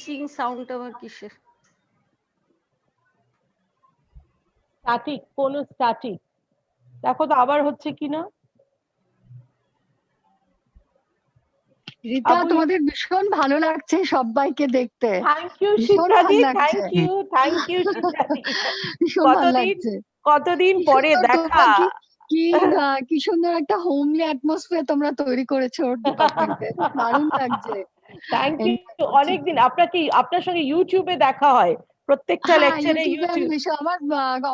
Hissing sound আবার কিসের? Static, কোন স্ট্যাটিক? দেখো তো আবার হচ্ছে কিনা। রীতা, তোমাদের ভীষণ ভালো লাগছে সবাইকে দেখতে। থ্যাংক ইউ শিপ্রাদি, থ্যাংক ইউ শিপ্রাদি। ভীষণ ভালো লাগছে। কতদিন পরে দেখা। কি সুন্দর একটা হোমলি অ্যাটমসফিয়ার তোমরা তৈরি করেছো ডিপার্টমেন্টে, দারুণ লাগছে। Thank you. অনেকদিন আপনার সঙ্গে ইউটিউবে দেখা হয়, প্রত্যেকটা লেকচারে ইউটিউব। আমার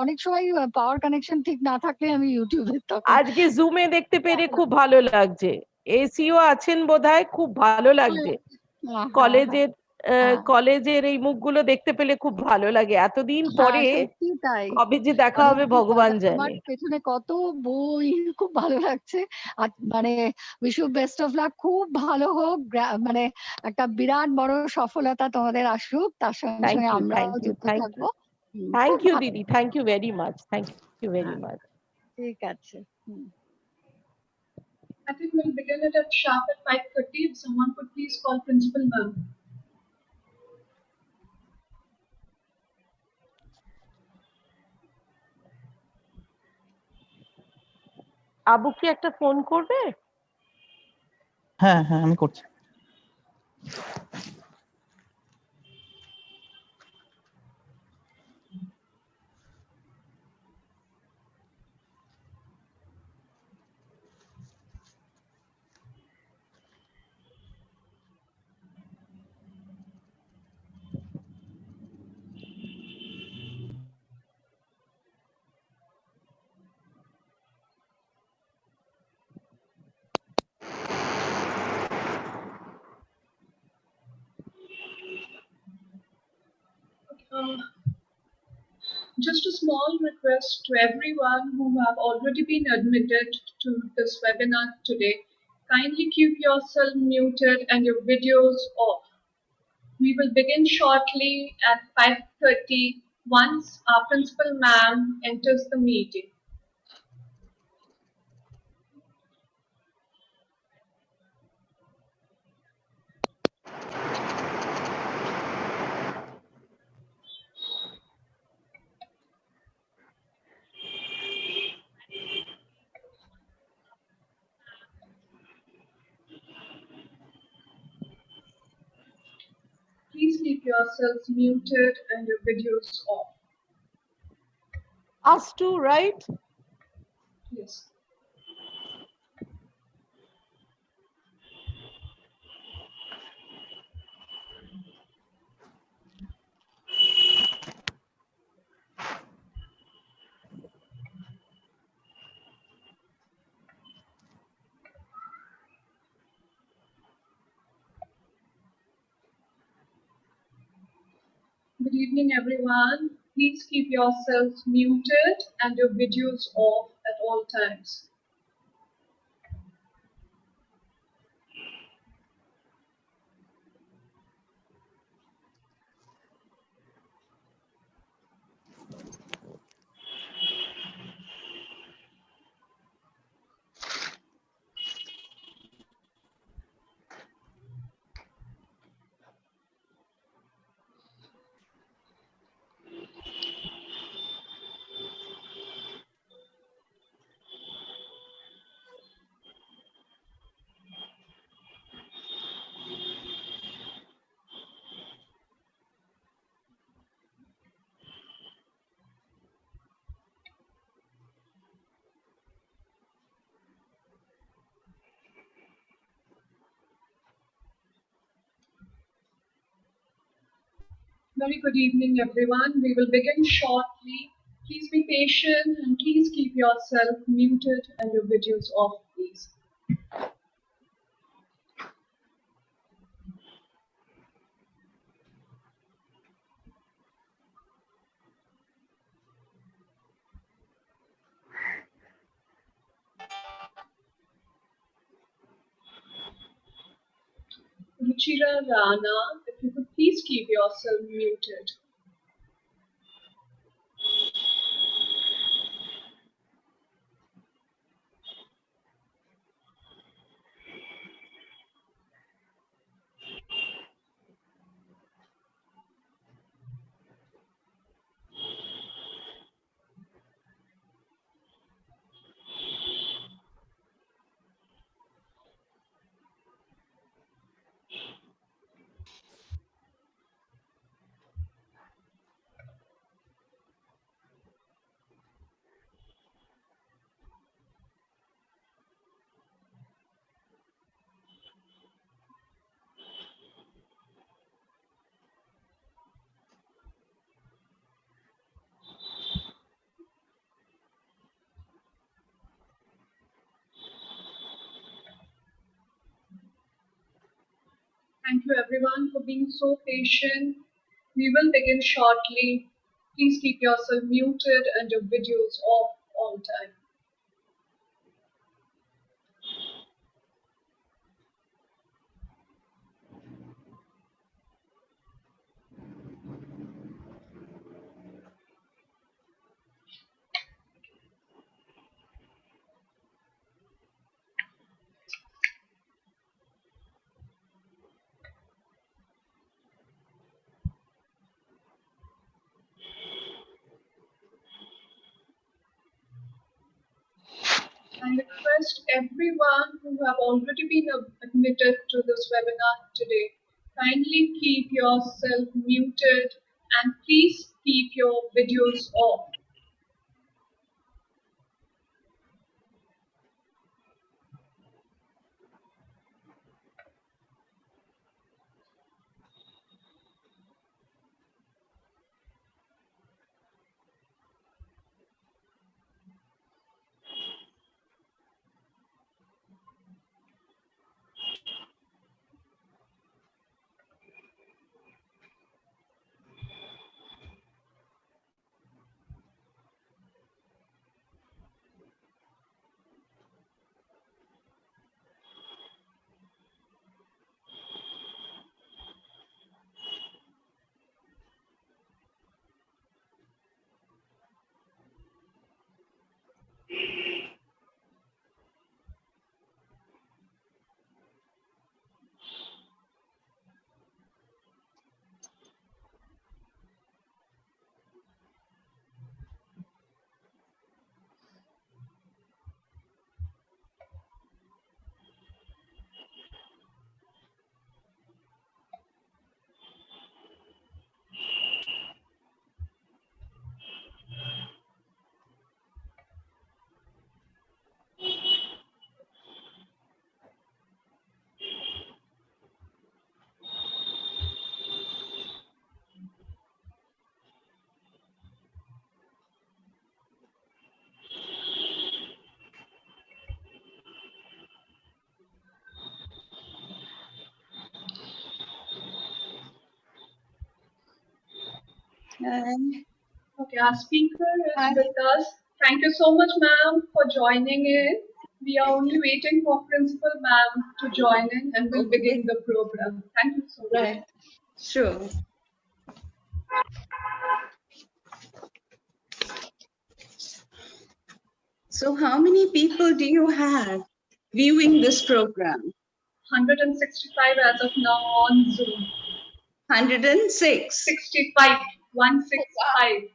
অনেক সময় পাওয়ার কানেকশন ঠিক না থাকলে আমি ইউটিউবে, আজকে জুমে দেখতে পেরে খুব ভালো লাগছে। এসিও আছেন বোধহয়, খুব ভালো লাগছে। কলেজের এই মুখগুলো দেখতে পেলে খুব ভালো লাগে। এতদিন পরে কবে যে দেখা হবে ভগবান জানে। পেছনে কত বই, খুব ভালো লাগছে। আর মানে wish you best of luck, খুব ভালো হোক, মানে একটা বিরাট বড় সফলতা তোমাদের আসুক, তার সঙ্গে আমরাও যুক্ত থাকবো। থ্যাংক ইউ দিদি, thank you very much, thank you very much. ঠিক আছে। I think we'll begin it at sharp at 5:30. If someone could please call Principal Ma'am. Abu কি একটা ফোন করবে? হ্যাঁ হ্যাঁ, আমি করছি। Just a small request to everyone who have already been admitted to this webinar today. Kindly keep yourself muted and your videos off. We will begin shortly at 5:30 once our Principal Ma'am enters the meeting. Please keep yourselves muted and your videos off. Us too, right? Yes. Good evening, everyone. Please keep yourselves muted and your videos off at all times. Very good evening, everyone. We will begin shortly. Please be patient and please keep yourself muted and your videos off, please. Ruchira Rana, if you could please keep yourself muted. Thank you everyone for being so patient. We will begin shortly. Please keep yourself muted and your videos off all time. I request everyone who have already been admitted to this webinar today, kindly keep yourself muted and please keep your videos off. Okay, our speaker is with us. Thank you so much, ma'am, for joining in. We are only waiting for Principal Ma'am to join in and we'll begin the program. Thank you so much. Right. Sure. So how many people do you have viewing this program? 165 as of now on Zoom. 106. 65. 165.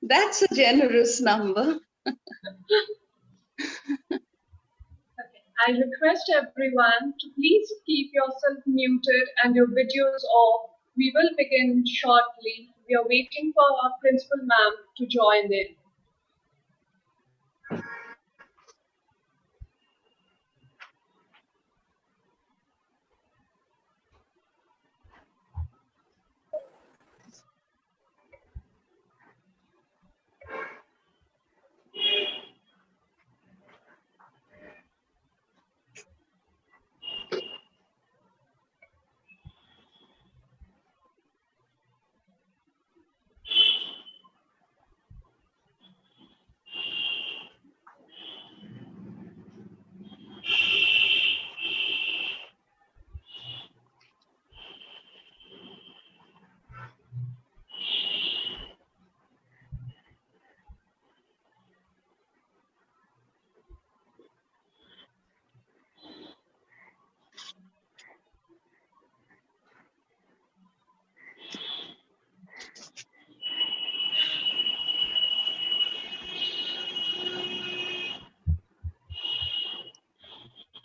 That's a generous number. Okay. I request everyone to please keep yourself muted and your videos off. We will begin shortly. We are waiting for our Principal Ma'am to join in.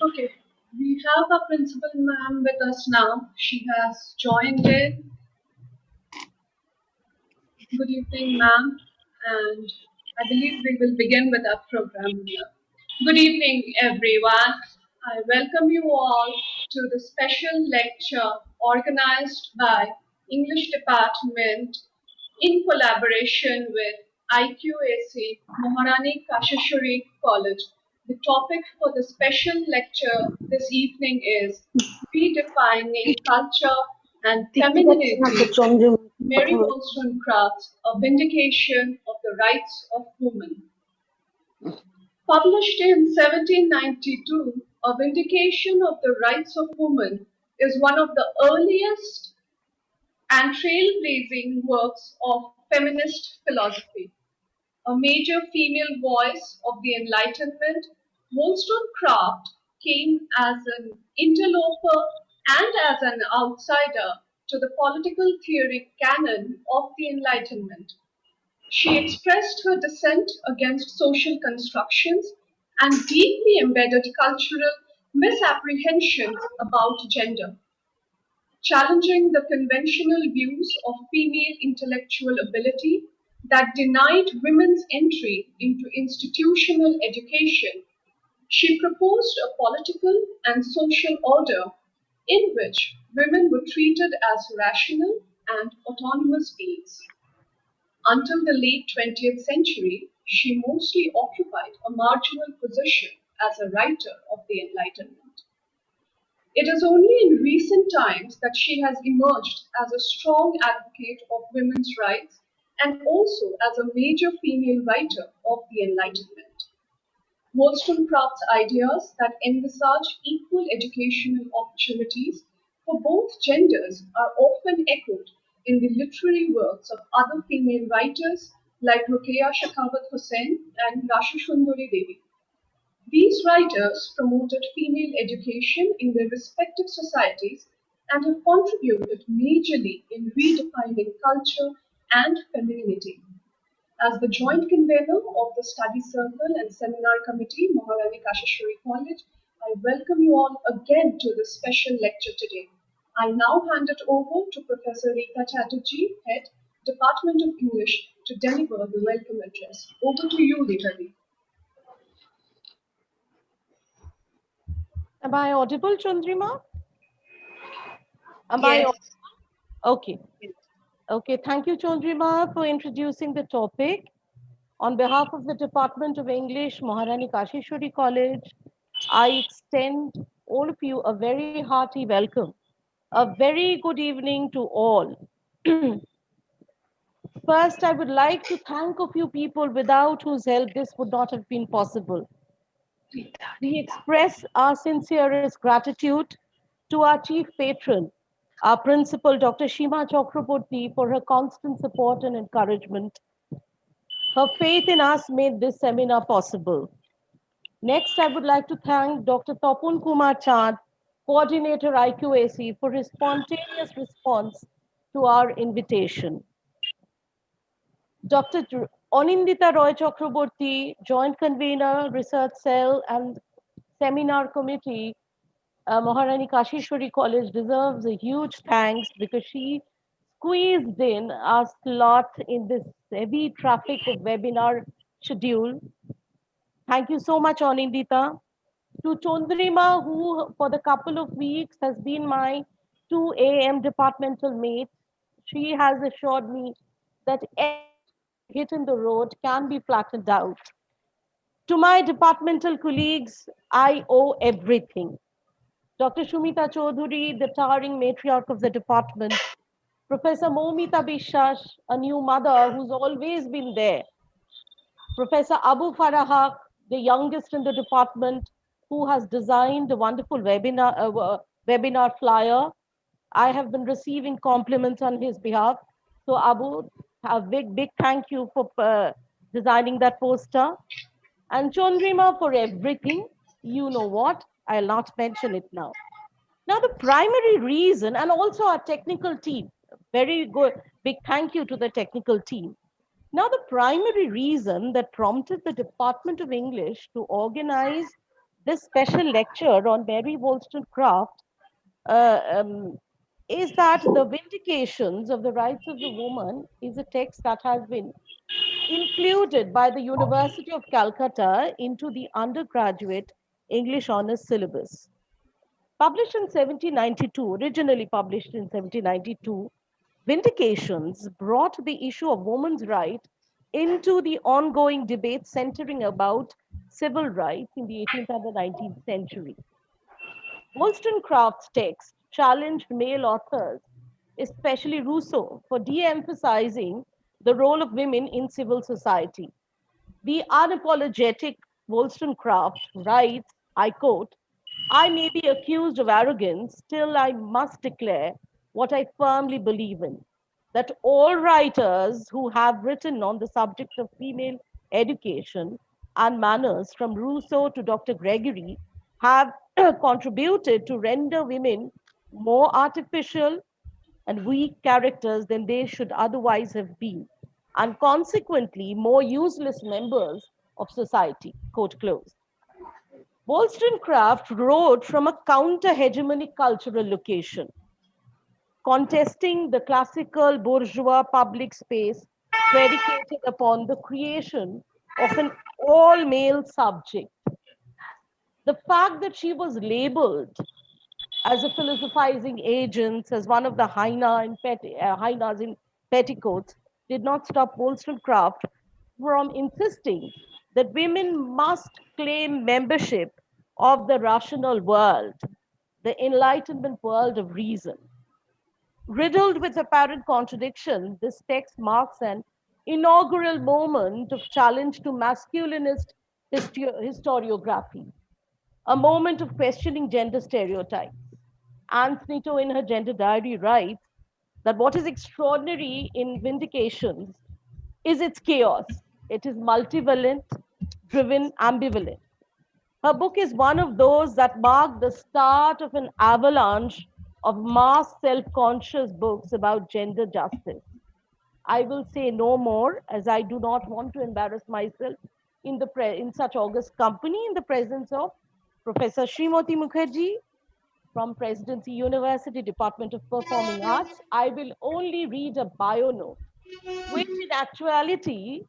Okay, we have our Principal Ma'am with us now. She has joined in. Good evening, ma'am, and I believe we will begin with our program now. Good evening, everyone. I welcome you all to the special lecture organized by English Department in collaboration with IQAC Maharani Kasiswari College. The topic for the special lecture this evening is Redefining Culture and Femininity, Mary Wollstonecraft's A Vindication of the Rights of Women. Published in 1792, A Vindication of the Rights of Women is one of the earliest and trailblazing works of feminist philosophy. A major female voice of the Enlightenment, Wollstonecraft came as an interloper and as an outsider to the political theory canon of the Enlightenment. She expressed her dissent against social constructions and deeply embedded cultural misapprehensions about gender, challenging the conventional views of female intellectual ability that denied women's entry into institutional education. She proposed a political and social order in which women were treated as rational and autonomous beings. Until the late 20th century, she mostly occupied a marginal position as a writer of the Enlightenment. It is only in recent times that she has emerged as a strong advocate of women's rights and also as a major female writer of the Enlightenment. Wollstonecraft's ideas that envisage equal educational opportunities for both genders are often echoed in the literary works of other female writers like Ruqayya Shekhawat Hussain and Rashasundari Devi. These writers promoted female education in their respective societies and have contributed majorly in redefining culture and femininity. As the joint convener of the Study Circle and Seminar Committee, Maharani Kasiswari College, I welcome you all again to this special lecture today. I now hand it over to Professor Rita Chatterjee, Head, Department of English, to deliver the welcome address. Over to you, Rita Ji. Am I audible, Chandrima? Yes. Okay. Okay, thank you, Chandrima, for introducing the topic. On behalf of the Department of English, Maharani Kasiswari College, I extend all of you a very hearty welcome. A very good evening to all. First, I would like to thank a few people without whose help this would not have been possible. We express our sincerest gratitude to our chief patron, our principal, Dr. Shima Chakraborty, for her constant support and encouragement. Her faith in us made this seminar possible. Next, I would like to thank Dr. Tapun Kumar Chand, Coordinator IQAC, for his spontaneous response to our invitation. Dr. Anindita Roy Chakraborty, Joint Convener, Research Cell and Seminar Committee, Maharani Kasiswari College, deserves a huge thanks because she squeezed in our slot in this heavy traffic of webinar schedule. Thank you so much, Anindita. To Chandrima, who for the couple of weeks has been my 2 a.m. departmental mate, she has assured me that every hit in the road can be flattened out. To my departmental colleagues, I owe everything. Dr. Shumita Chaudhuri, the towering matriarch of the department, Professor Momita Biswas, a new mother who's always been there, Professor Abu Farahak, the youngest in the department, who has designed a wonderful webinar flyer. I have been receiving compliments on his behalf. So Abu, a big thank you for designing that poster. And Chandrima for everything. You know what? I'll not mention it now. Now, the primary reason, and also our technical team, very good, big thank you to the technical team. Now, the primary reason that prompted the Department of English to organize this special lecture on Mary Wollstonecraft is that the Vindications of the Rights of the Woman is a text that has been included by the University of Calcutta into the undergraduate English Honours syllabus. Published in 1792, originally published in 1792, Vindications brought the issue of women's right into the ongoing debate centering about civil rights in the 18th and the 19th century. Wollstonecraft's text challenged male authors, especially Rousseau, for de-emphasizing the role of women in civil society. The unapologetic Wollstonecraft writes, I quote, I may be accused of arrogance, still I must declare what I firmly believe in, that all writers who have written on the subject of female education and manners, from Rousseau to Dr. Gregory, have contributed to render women more artificial and weak characters than they should otherwise have been, and consequently more useless members of society. Quote close. Wollstonecraft wrote from a counter-hegemonic cultural location, contesting the classical bourgeois public space predicated upon the creation of an all-male subject. The fact that she was labeled as a philosophizing agent, as one of the hyenas in petticoats, did not stop Wollstonecraft from insisting that women must claim membership of the rational world, the Enlightenment world of reason. Riddled with apparent contradiction, this text marks an inaugural moment of challenge to masculinist historiography, a moment of questioning gender stereotypes. Anne Snito, in her gender diary, writes that what is extraordinary in Vindications is its chaos. It is multivalent, driven, ambivalent. Her book is one of those that mark the start of an avalanche of mass self-conscious books about gender justice. I will say no more, as I do not want to embarrass myself in such august company in the presence of Professor Srimati Mukherjee from Presidency University, Department of Performing Arts. I will only read a bio note, which in actuality,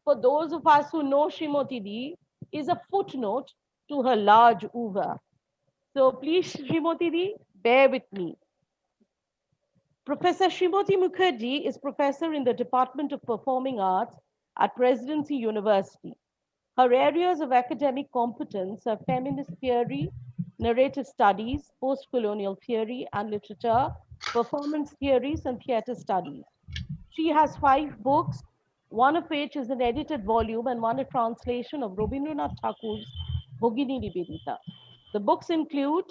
for those of us who know Srimati Di, is a footnote to her large oeuvre. So please, Srimati Di, bear with me. Professor Srimati Mukherjee is professor in the Department of Performing Arts at Presidency University. Her areas of academic competence are feminist theory, narrative studies, post-colonial theory and literature, performance theories, and theater studies. She has 5 books, one of which is an edited volume and one a translation of Rabindranath Thakur's Bhogini Nivedita. The books include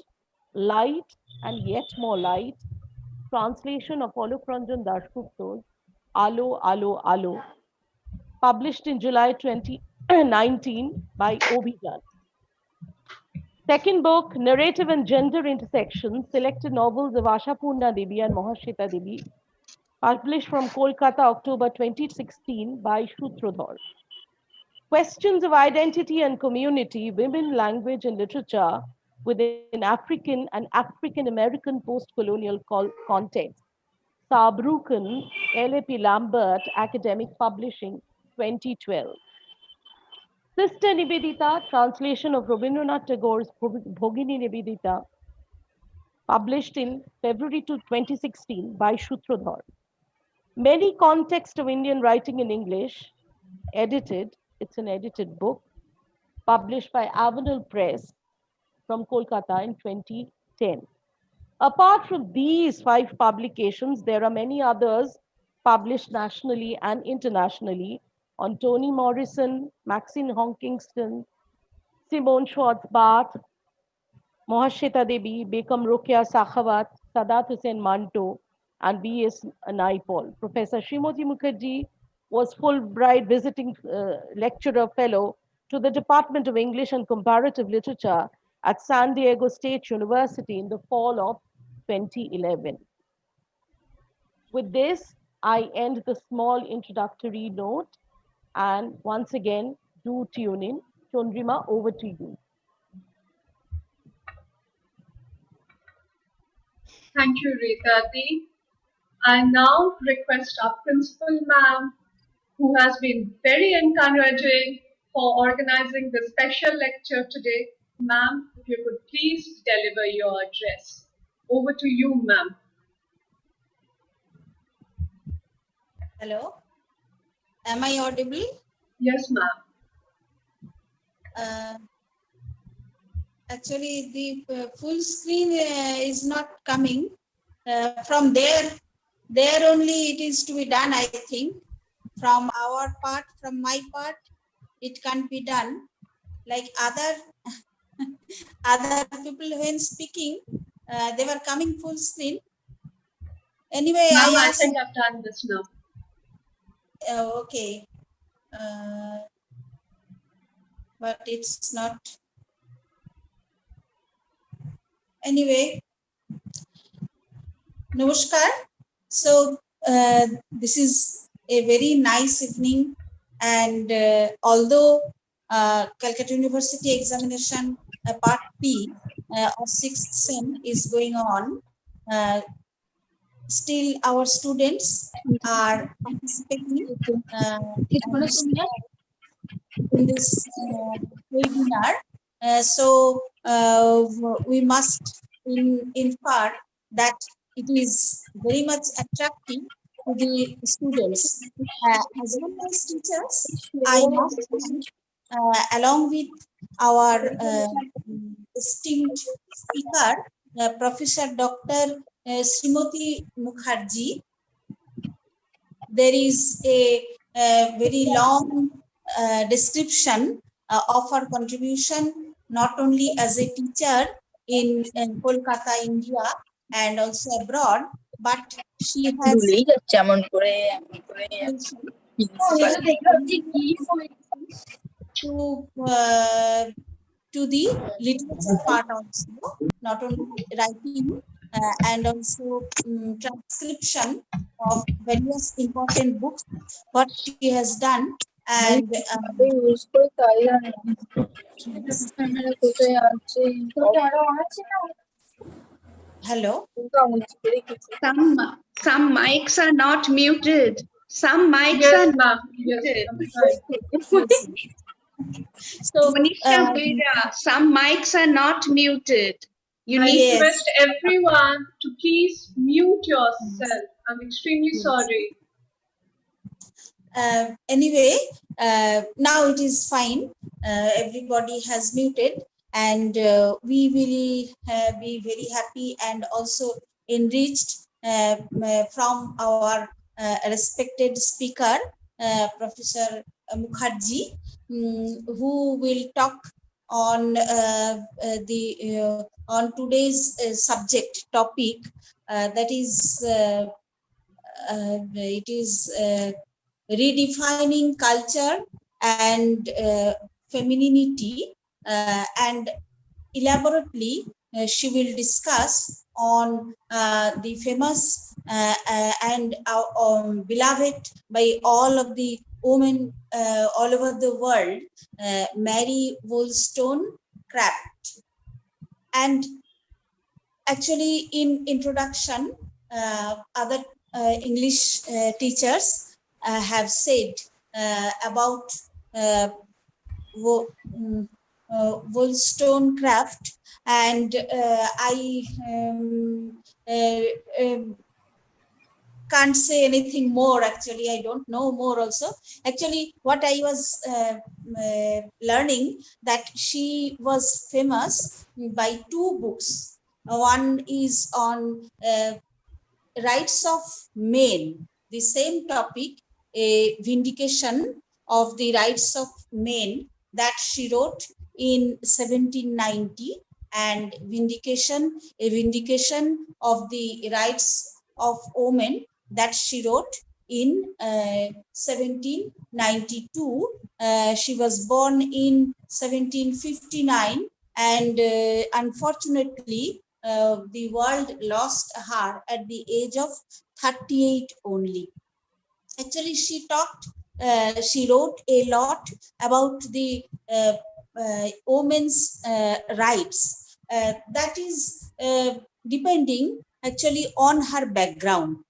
Light and Yet More Light, translation of Alok Ranjan Dasgupta's Alo, Alo, Alo, published in July 2019 by Obhijan. Second book, Narrative and Gender Intersections, Selected Novels of Ashapurna Devi and Mahashweta Devi, published from Kolkata, October 2016 by Sutrodhar. Questions of Identity and Community, Women, Language and Literature within African and African American post-colonial context. Saarbrücken, L.A.P. Lambert, Academic Publishing, 2012. Sister Nivedita, translation of Rabindranath Tagore's Bhogini Nivedita, published in February 2016 by Sutrodhar. Many Contexts of Indian Writing in English, edited, it's an edited book, published by Avenel Press from Kolkata in 2010. Apart from these 5 publications, there are many others published nationally and internationally on Toni Morrison, Maxine Hawkinston, Simone Schwartz-Barth, Mahashweta Devi, Bekam Rokia Sakhawat, Sadat Hussain Manto, and B.S. Naipaul. Professor Srimati Mukherjee was Fulbright visiting lecturer fellow to the Department of English and Comparative Literature at San Diego State University in the fall of 2011. With this, I end the small introductory note, and once again, do tune in. Chandrima, over to you. Thank you, Rita Di. I now request our principal ma'am, who has been very encouraging for organizing this special lecture today. Ma'am, if you could please deliver your address. Over to you, ma'am. Hello, am I audible? Yes, ma'am. Actually, the full screen is not coming. From there only it is to be done, I think. From our part, from my part, it can't be done. Like other people when speaking, they were coming full screen. Anyway, Ma'am, I I asked. think I've done this now. Okay. But it's not. Anyway, Namaskar. So this is a very nice evening, and although Calcutta University examination part B of 6th sem is going on, still our students are participating in this webinar. So we must infer that it is very much attractive to the students as well as teachers. I must thank, along with our esteemed speaker, Professor Dr. Srimati Mukherjee. There is a very long description of her contribution, not only as a teacher in Kolkata, India, and also abroad, but she has to the literature part also, not only writing and also transcription of various important books, what she has done. And hello. Some mics are not muted. Some mics Yes, are ma'am. muted. Yes, I'm fine. So Monisha Beda, some mics are not muted. You I need request everyone to please mute yourself. I'm extremely sorry. Anyway, now it is fine. Everybody has muted, and we will be very happy and also enriched from our respected speaker, Professor Mukherjee, who will talk on on today's subject topic, that is it is redefining culture and femininity, and elaborately she will discuss on the famous and beloved by all of the women all over the world, Mary Wollstonecraft. And actually, in introduction, other English teachers have said about Wollstonecraft, and I can't say anything more. Actually, I don't know more also. Actually, what I was learning, that she was famous by two books. One is on rights of men, the same topic, a vindication of the rights of men, that she wrote in 1790, and a vindication of the rights of women, that she wrote in 1792. She was born in 1759, and unfortunately, the world lost her at the age of 38 only. Actually, she wrote a lot about the women's rights. That is depending actually on her background.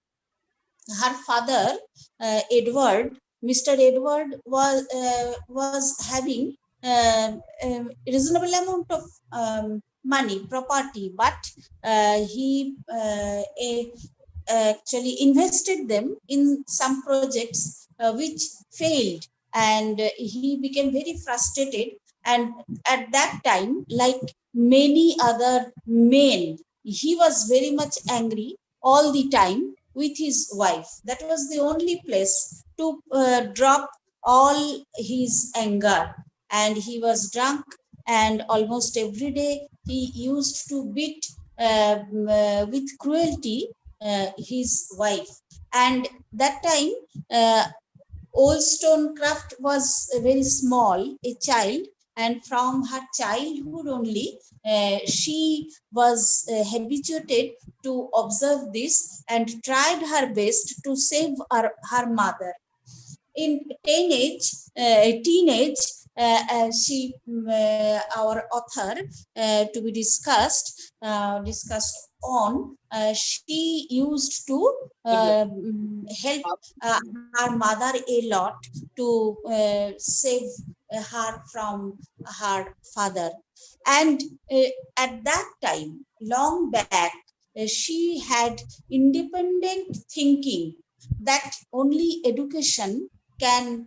Her father, Mr. Edward, was having a reasonable amount of money, property, but he actually invested them in some projects which failed, and he became very frustrated, And at that time, like many other men, he was very much angry all the time with his wife. That was the only place to drop all his anger. And he was drunk, and almost every day he used to beat with cruelty his wife. And that time, Wollstonecraft was very small, a child, and from her childhood only, she was habituated to observe this and tried her best to save her mother. In teenage, our author, to be discussed on, she used to help her mother a lot to save her from her father. And at that time, long back, she had independent thinking that only education can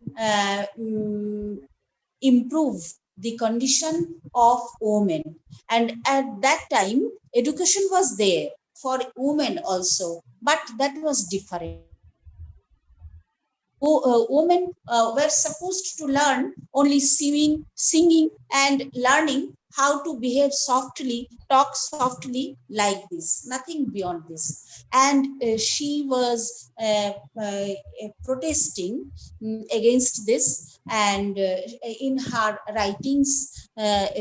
improve the condition of women. And at that time, education was there for women also, but that was different. Women were supposed to learn only singing, and learning how to behave softly, talk softly, like this, nothing beyond this. And she was protesting against this, and in her writings,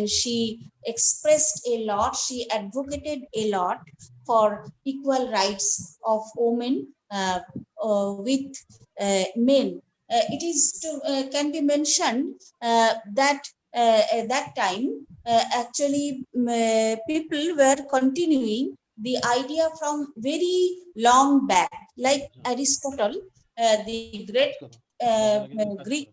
she expressed a lot, she advocated a lot for equal rights of women with men. It is can be mentioned that at that time, actually, people were continuing the idea from very long back, like Aristotle, the great Greek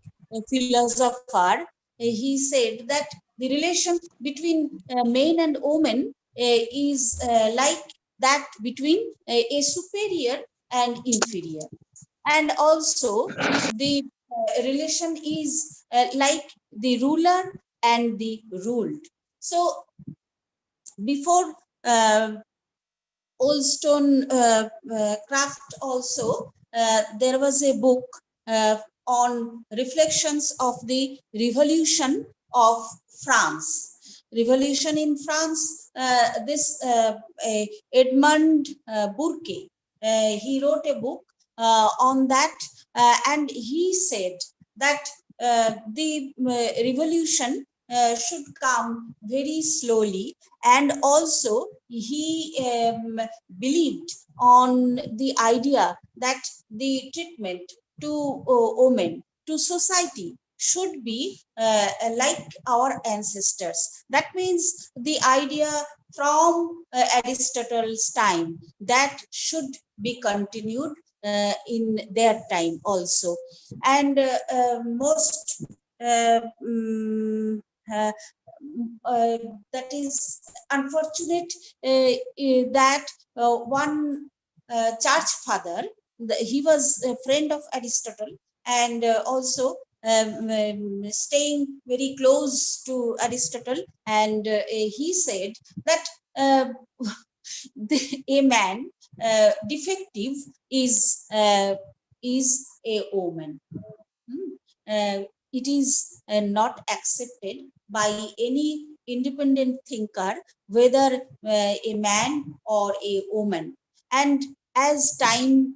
philosopher. He said that the relation between men and women is like that between a superior and inferior. And also the relation is like the ruler and the ruled. So before Wollstonecraft also, there was a book on reflections of the revolution of France. Revolution in France, this Edmund Burke, he wrote a book on that, and he said that the revolution should come very slowly, and also he believed on the idea that the treatment to women, to society, should be like our ancestors. That means the idea from Aristotle's time that should be continued in their time also. And most uh, that is unfortunate that one church father, he was a friend of Aristotle, and also staying very close to Aristotle, and he said that a man defective is a woman. It is not accepted by any independent thinker, whether a man or a woman. And as time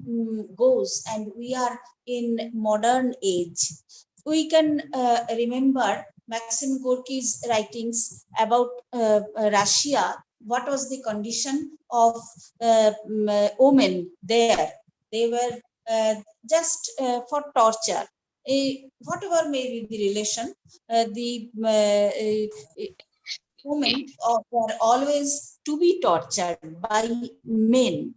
goes and we are in modern age, we can remember Maxim Gorky's writings about Russia. What was the condition of women there? They were just for torture. Whatever may be the relation, the women were always to be tortured by men.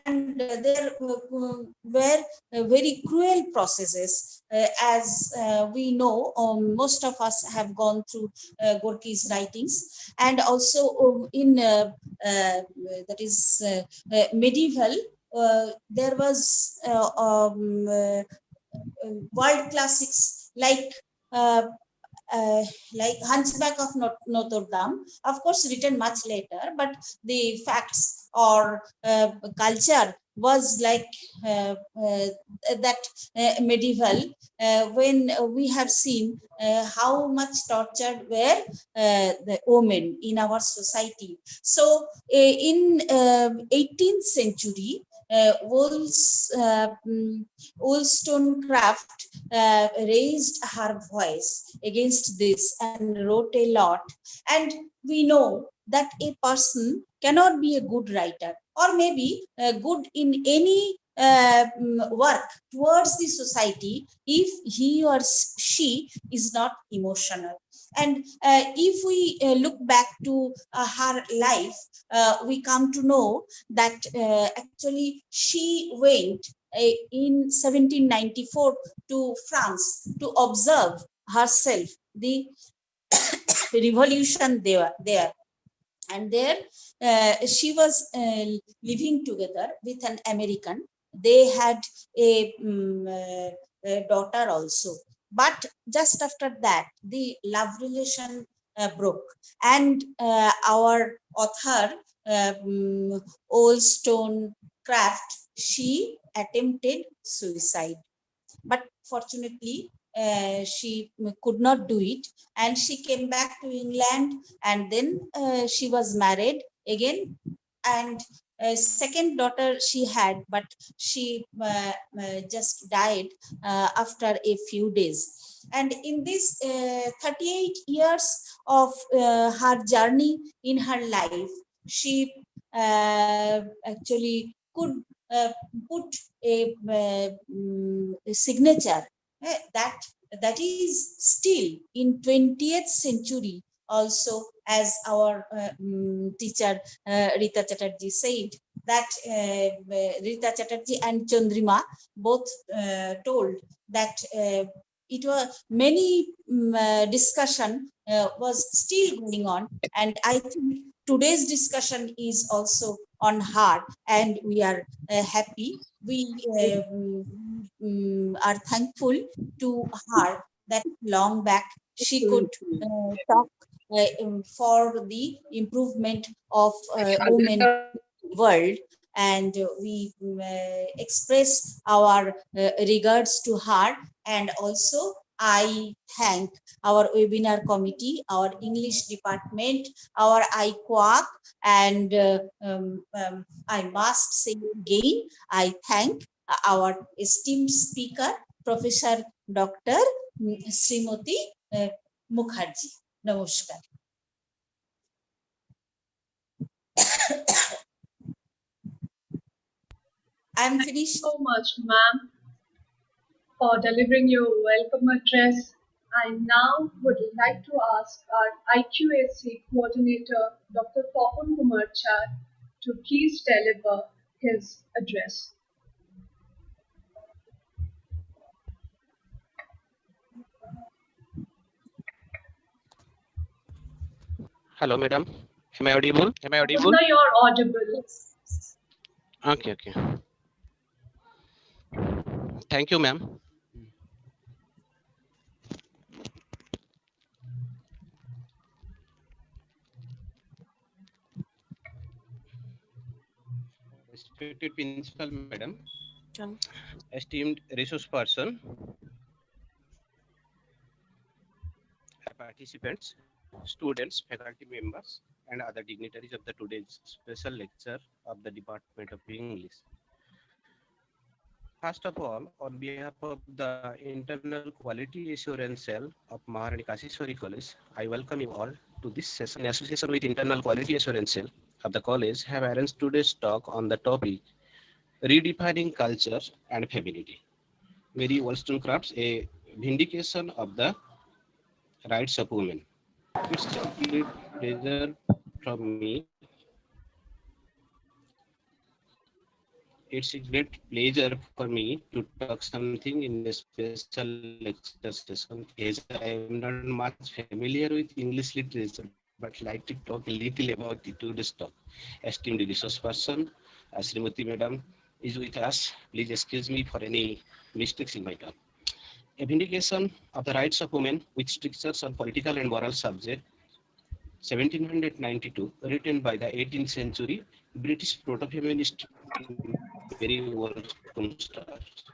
And there were very cruel processes, as we know. Most of us have gone through Gorky's writings, and also in that is medieval, there was world classics like like Hunchback of Notre Dame, of course written much later, but the facts or culture was like that medieval, when we have seen how much tortured were the women in our society. So in 18th century, Wollstonecraft raised her voice against this and wrote a lot. And we know that a person cannot be a good writer, or maybe good in any work towards the society, if he or she is not emotional. And if we look back to her life, we come to know that actually she went in 1794 to France to observe herself the revolution there. And there she was living together with an American. They had a daughter also, but just after that the love relation broke, and our author Wollstonecraft, she attempted suicide, but fortunately she could not do it, and she came back to England, and then she was married again, and a second daughter she had, but she just died after a few days. And in this 38 years of her journey in her life, she actually could put a signature that is still in 20th century also, as our teacher Rita Chatterjee said, that Rita Chatterjee and Chandrima both told that it was many discussion was still going on, and I think today's discussion is also on heart, and we are happy. We are thankful to her that long back she could talk for the improvement of women world, and we express our regards to her. And also I thank our webinar committee, our English department, our IQUAC, and I must say again, I thank our esteemed speaker, Professor Dr. Srimati Mukherjee. Namaskar. I'm finished. So much, ma'am, for delivering your welcome address. I now would like to ask our IQAC coordinator, Dr. Pawan Kumar Char, to please deliver his address. Hello, madam. Am I audible? No, you're audible. Okay. Thank you, ma'am. Respected principal, madam, esteemed resource person, participants, students, faculty members, and other dignitaries of the today's special lecture of the Department of English. First of all, on behalf of the Internal Quality Assurance Cell of Maharani Kasiswari College, I welcome you all to this session. In association with Internal Quality Assurance Cell of the college, have arranged today's talk on the topic Redefining Culture and Femininity. Mary Wollstonecraft's A Vindication of the Rights of Women. It's a great pleasure from me. It's a great pleasure for me to talk something in a special lecture session, as I am not much familiar with English literature, but like to talk a little about the today's talk. Esteemed resource person, Srimati Madam is with us. Please excuse me for any mistakes in my talk. A Vindication of the Rights of Women with Strictures on Political and Moral Subject, 1792, written by the 18th century British proto-feminist Mary Wollstonecraft.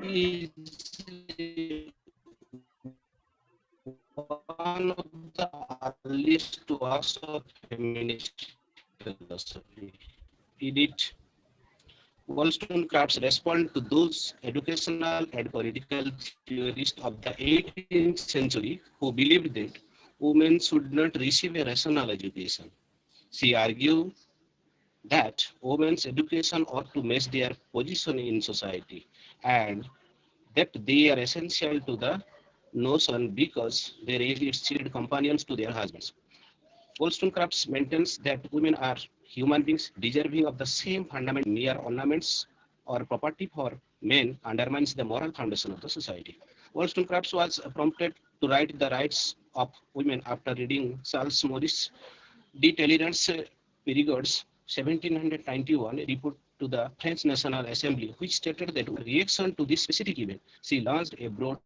Is one of the earliest works of feminist philosophy. Edith Wollstonecraft responded to those educational and political theorists of the 18th century who believed that women should not receive a rational education. She argued that women's education ought to match their position in society and that they are essential to the notion because they raise its children companions to their husbands. Wollstonecraft maintains that women are human beings deserving of the same fundamental mere ornaments or property for men undermines the moral foundation of the society. Wollstonecraft was prompted to write the rights of women after reading Charles Morris de Talleyrand's Perigord's 1791 report to the French National Assembly, which stated that in reaction to this specific event, she launched a broad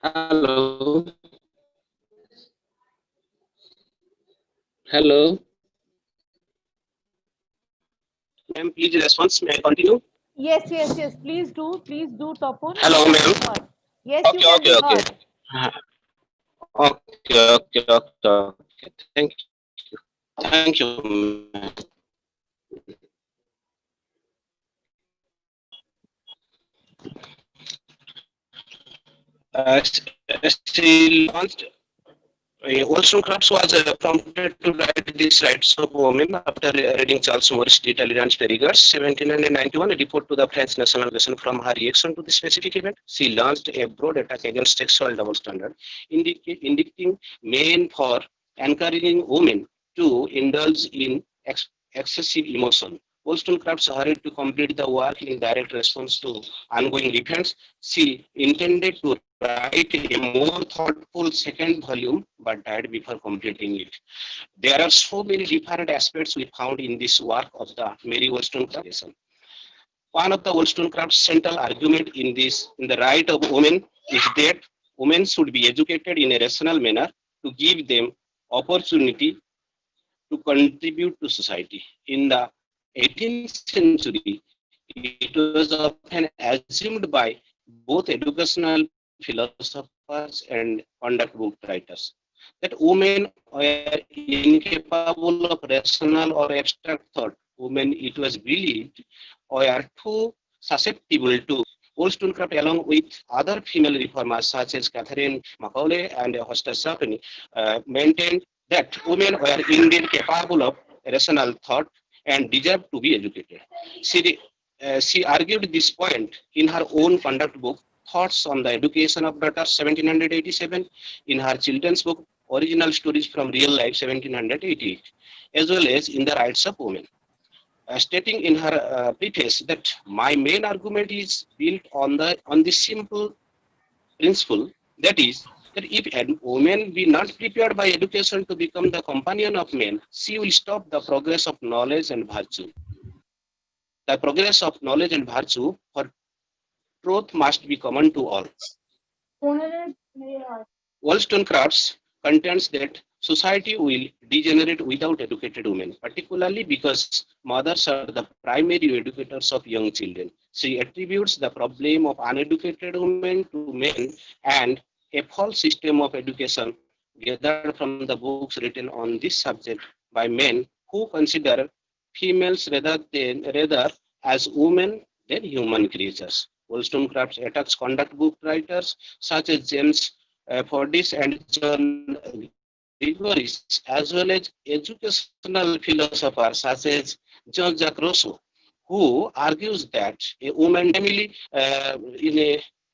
Hello. Hello. Ma'am, please response. May I continue? Yes. Please do, Topun. Hello, ma'am. Yes, you can be heard. Okay. Thank you, ma'am. She launched Wollstonecraft was prompted to write these rights of women after reading Charles Morris de Talleyrand's Perigord's 1791 report to the French National Assembly. From her reaction to this specific event, she launched a broad attack against sexual double standard, indicting men for encouraging women to indulge in excessive emotion. Wollstonecraft hurried to complete the work in direct response to ongoing events. She intended to write a more thoughtful second volume, but died before completing it. There are so many different aspects we found in this work of the Mary Wollstonecraft. One of the Wollstonecraft's central argument in the right of women is that women should be educated in a rational manner to give them opportunity to contribute to society. In the 18th century, it was often assumed by both educational philosophers and conduct book writers that women were incapable of rational or abstract thought. Women, it was believed, were too susceptible to. Wollstonecraft, along with other female reformers such as Catherine Macaulay and Hester Sapney, maintained that women were indeed capable of rational thought and deserved to be educated. She argued this point in her own conduct book, Thoughts on the Education of Daughters, 1787, in her children's book, Original Stories from Real Life, 1788, as well as in the Rights of Women. Stating in her preface that my main argument is built on the simple principle, that is, that if a woman be not prepared by education to become the companion of men, she will stop the progress of knowledge and virtue. The progress of knowledge and virtue, for truth must be common to all. Wollstonecraft contends that society will degenerate without educated women, particularly because mothers are the primary educators of young children. She attributes the problem of uneducated women to men and a false system of education gathered from the books written on this subject by men who consider females rather as women than human creatures. Wollstonecraft attacks conduct book writers such as James Fordyce and John Gregory, as well as educational philosophers such as Jean-Jacques Rousseau, who argues that a woman family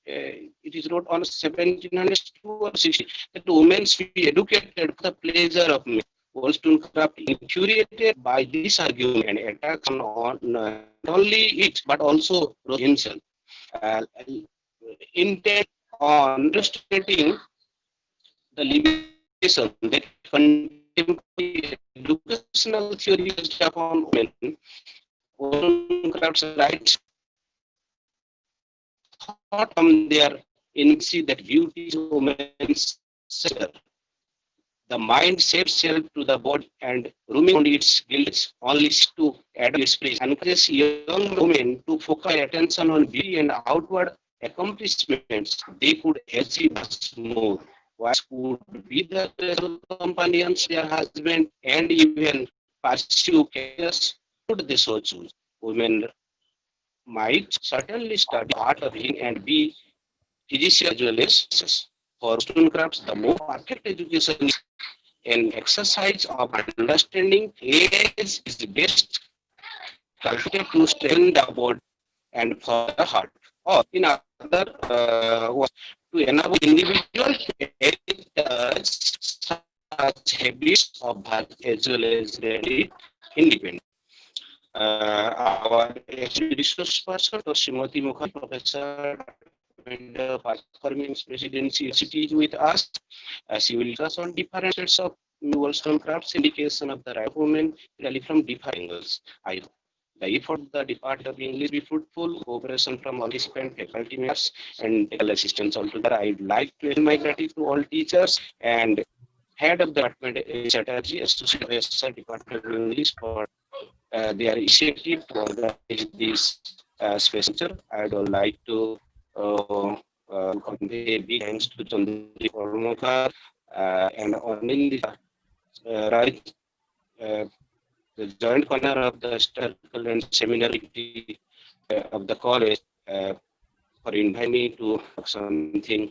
it is wrote on 1702 or 60 that women should be educated for the pleasure of men. Wollstonecraft, infuriated by this argument and attacks on not only it but also himself, intent on illustrating the limitation that contemporary educational theory based upon women. Wollstonecraft's rights thought from their infancy that beauty is woman's sector. The mind shapes itself to the body and roaming on its guilds only to add its praise. Encourages young women to focus attention on beauty and outward accomplishments. They could achieve much more. Wives could be the companions, their husband, and even pursue careers should they so choose. Women might certainly study art of healing and be physicians as well as for Wollstonecraft, the more perfect education is an exercise of understanding age is best calculated to strengthen the body and for the heart, or in other words, to enable individuals to edit such habits of birth as well as ready independent. Our resource person, Srimati Mukherjee, Professor and performing presidency cities with us. She will discuss on different aspects of Wollstonecraft's indication of the right of women really from different angles. I hope the effort of the Department of English be fruitful, cooperation from all participant faculty members and technical assistants altogether. I would like to extend my gratitude to all teachers and head of the department, Chatterjee, Associate Professor, Department of English for their initiative to organize this special. I would like to convey big thanks to Chandri Kormokar and Anil Raj, the joint convener of the historical and seminary of the college, for inviting me to something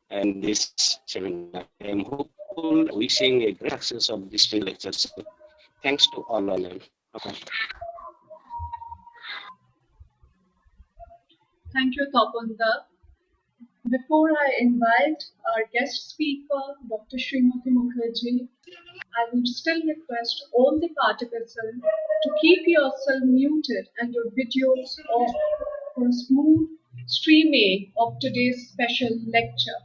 and this seminar. I am hopeful, wishing a great success of this lecture. Thanks to all of them. Okay. Thank you, Tapanda. Before I invite our guest speaker, Dr. Srimati Mukherjee, I will still request all the participants to keep yourself muted and your videos off for a smooth streaming of today's special lecture.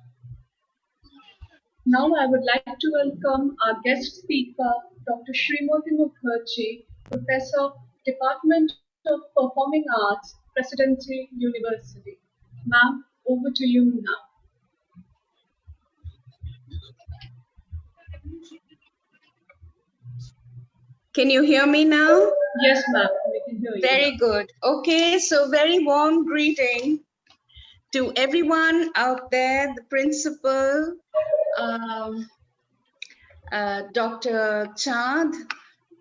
Now I would like to welcome our guest speaker, Dr. Srimati Mukherjee, Professor, Department of Performing Arts, Presidency University. Ma'am, over to you now. Can you hear me now? Yes, ma'am, we can hear you. Very good. Okay, so very warm greeting to everyone out there, the principal, Dr. Chand,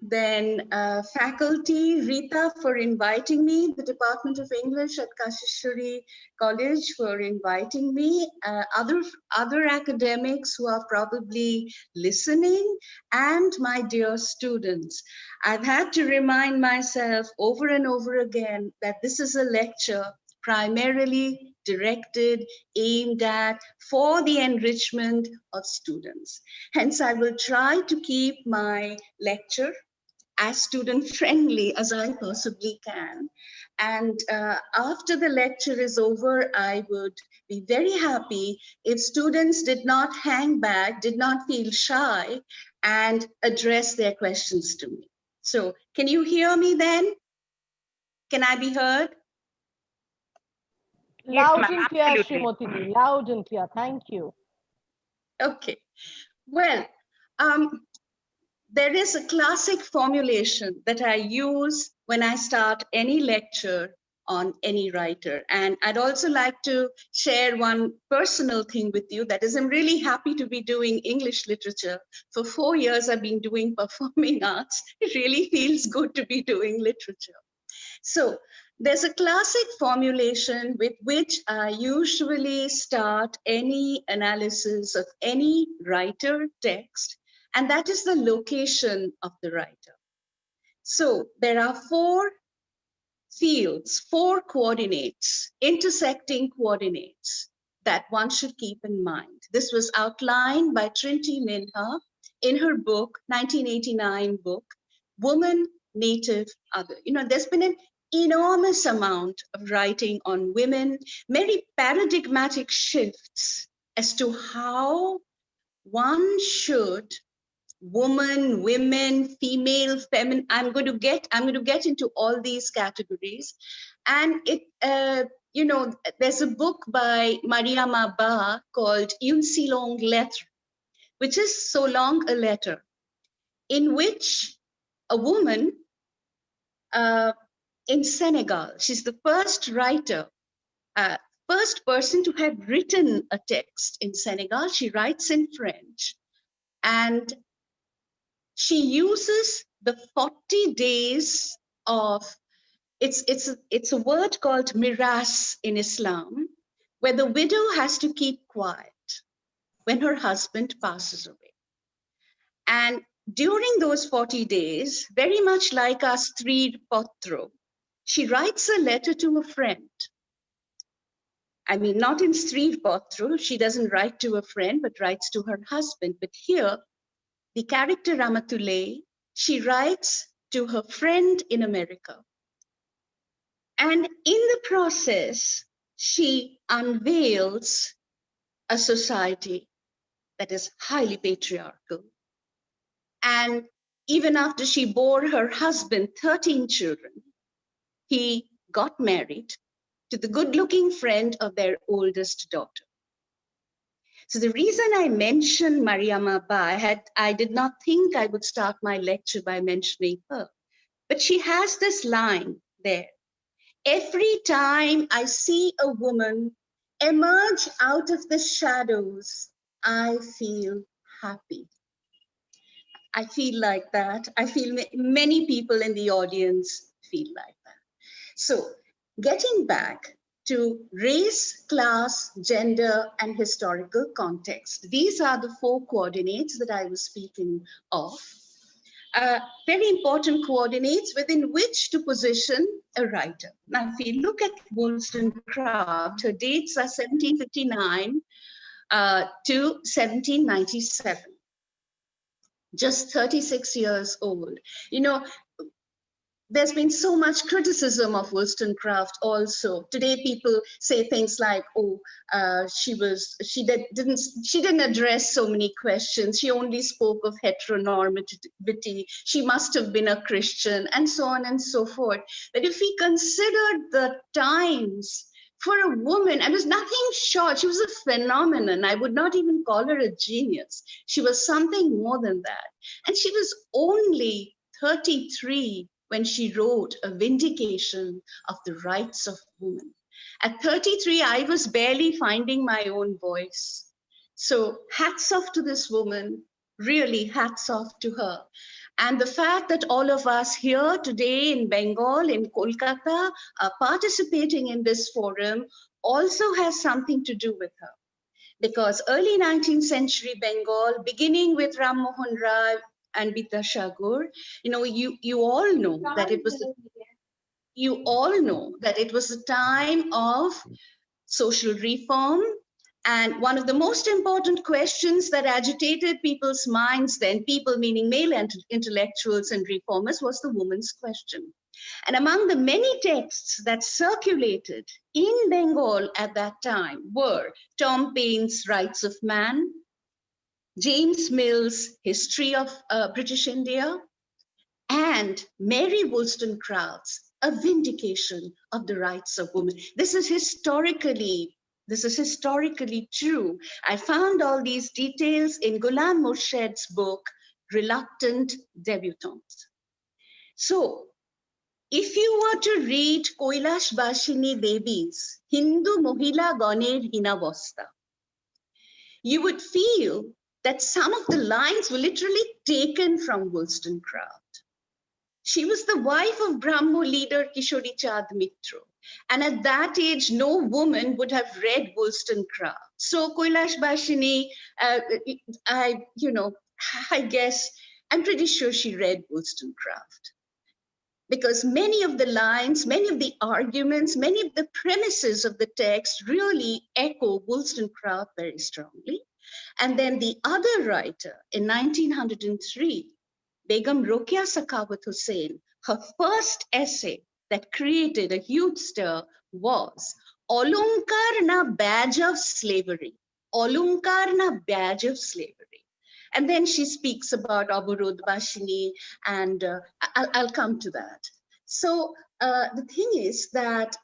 then faculty, Rita for inviting me, the Department of English at Kasiswari College for inviting me, other academics who are probably listening, and my dear students. I've had to remind myself over and over again that this is a lecture primarily directed, aimed at, for the enrichment of students. Hence, I will try to keep my lecture as student-friendly as I possibly can. And after the lecture is over, I would be very happy if students did not hang back, did not feel shy, and address their questions to me. So, can you hear me then? Can I be heard? Loud and clear, Srimati, loud and clear. Thank you. Okay. Well, there is a classic formulation that I use when I start any lecture on any writer. And I'd also like to share one personal thing with you, that is, I'm really happy to be doing English literature. For 4 years, I've been doing performing arts. It really feels good to be doing literature. So there's a classic formulation with which I usually start any analysis of any writer text, and that is the location of the writer. So there are 4 fields, 4 coordinates, intersecting coordinates that one should keep in mind. This was outlined by Trinity Minha in her book, 1989 book, Woman, Native, Other. There's been an enormous amount of writing on women, very paradigmatic shifts as to how one should, woman, women, female, feminine. I'm going to get into all these categories, and there's a book by Mariama Ba called Une si longue lettre, which is so long a letter, in which a woman in Senegal, she's the first writer, first person to have written a text in Senegal. She writes in French, and she uses the 40 days of, it's a word called miras in Islam, where the widow has to keep quiet when her husband passes away. And during those 40 days, very much like our Strid Potro, she writes a letter to a friend. I mean, not in Strid Potro, she doesn't write to a friend, but writes to her husband. But here, the character Ramatulay, she writes to her friend in America. And in the process, she unveils a society that is highly patriarchal. And even after she bore her husband 13 children, he got married to the good-looking friend of their oldest daughter. So the reason I mentioned Mariama Ba, I did not think I would start my lecture by mentioning her, but she has this line there. Every time I see a woman emerge out of the shadows, I feel happy. I feel like that. I feel many people in the audience feel like that. So getting back to race, class, gender, and historical context, these are the 4 coordinates that I was speaking of. Very important coordinates within which to position a writer. Now, if you look at Wollstonecraft, her dates are 1759 to 1797. Just 36 years old. There's been so much criticism of Wollstonecraft also. Today, people say things like, "Oh, she didn't address so many questions. She only spoke of heteronormativity. She must have been a Christian," and so on and so forth. But if we considered the times for a woman, and there's nothing short, she was a phenomenon. I would not even call her a genius. She was something more than that. And she was only 33 when she wrote A Vindication of the Rights of Women. At 33, I was barely finding my own voice. So hats off to this woman, really hats off to her. And the fact that all of us here today in Bengal, in Kolkata, are participating in this forum also has something to do with her. Because early 19th century Bengal, beginning with Ram Mohan Rai and Bidyasagar, you all know that it was a time of social reform. And one of the most important questions that agitated people's minds then, people meaning male intellectuals and reformers, was the woman's question. And among the many texts that circulated in Bengal at that time were Tom Paine's Rights of Man, James Mill's History of British India, and Mary Wollstonecraft's A Vindication of the Rights of Women. This is historically true. I found all these details in Ghulam Murshid's book, Reluctant Debutantes. So, if you were to read Kailash Bashini Devi's Hindu Mohila Ganer Hinavasta, you would feel that some of the lines were literally taken from Wollstonecraft. She was the wife of Brahmo leader Kishori Chand Mitro. And at that age, no woman would have read Wollstonecraft. So Kailash Bashini, I guess, I'm pretty sure she read Wollstonecraft. Because many of the lines, many of the arguments, many of the premises of the text really echo Wollstonecraft very strongly. And then the other writer in 1903, Begum Rokeya Sakawat Hussain, her first essay that created a huge stir was Olunkarna Badge of Slavery. Olunkarna Badge of Slavery. And then she speaks about Aburud Bashini, and I'll come to that. So the thing is that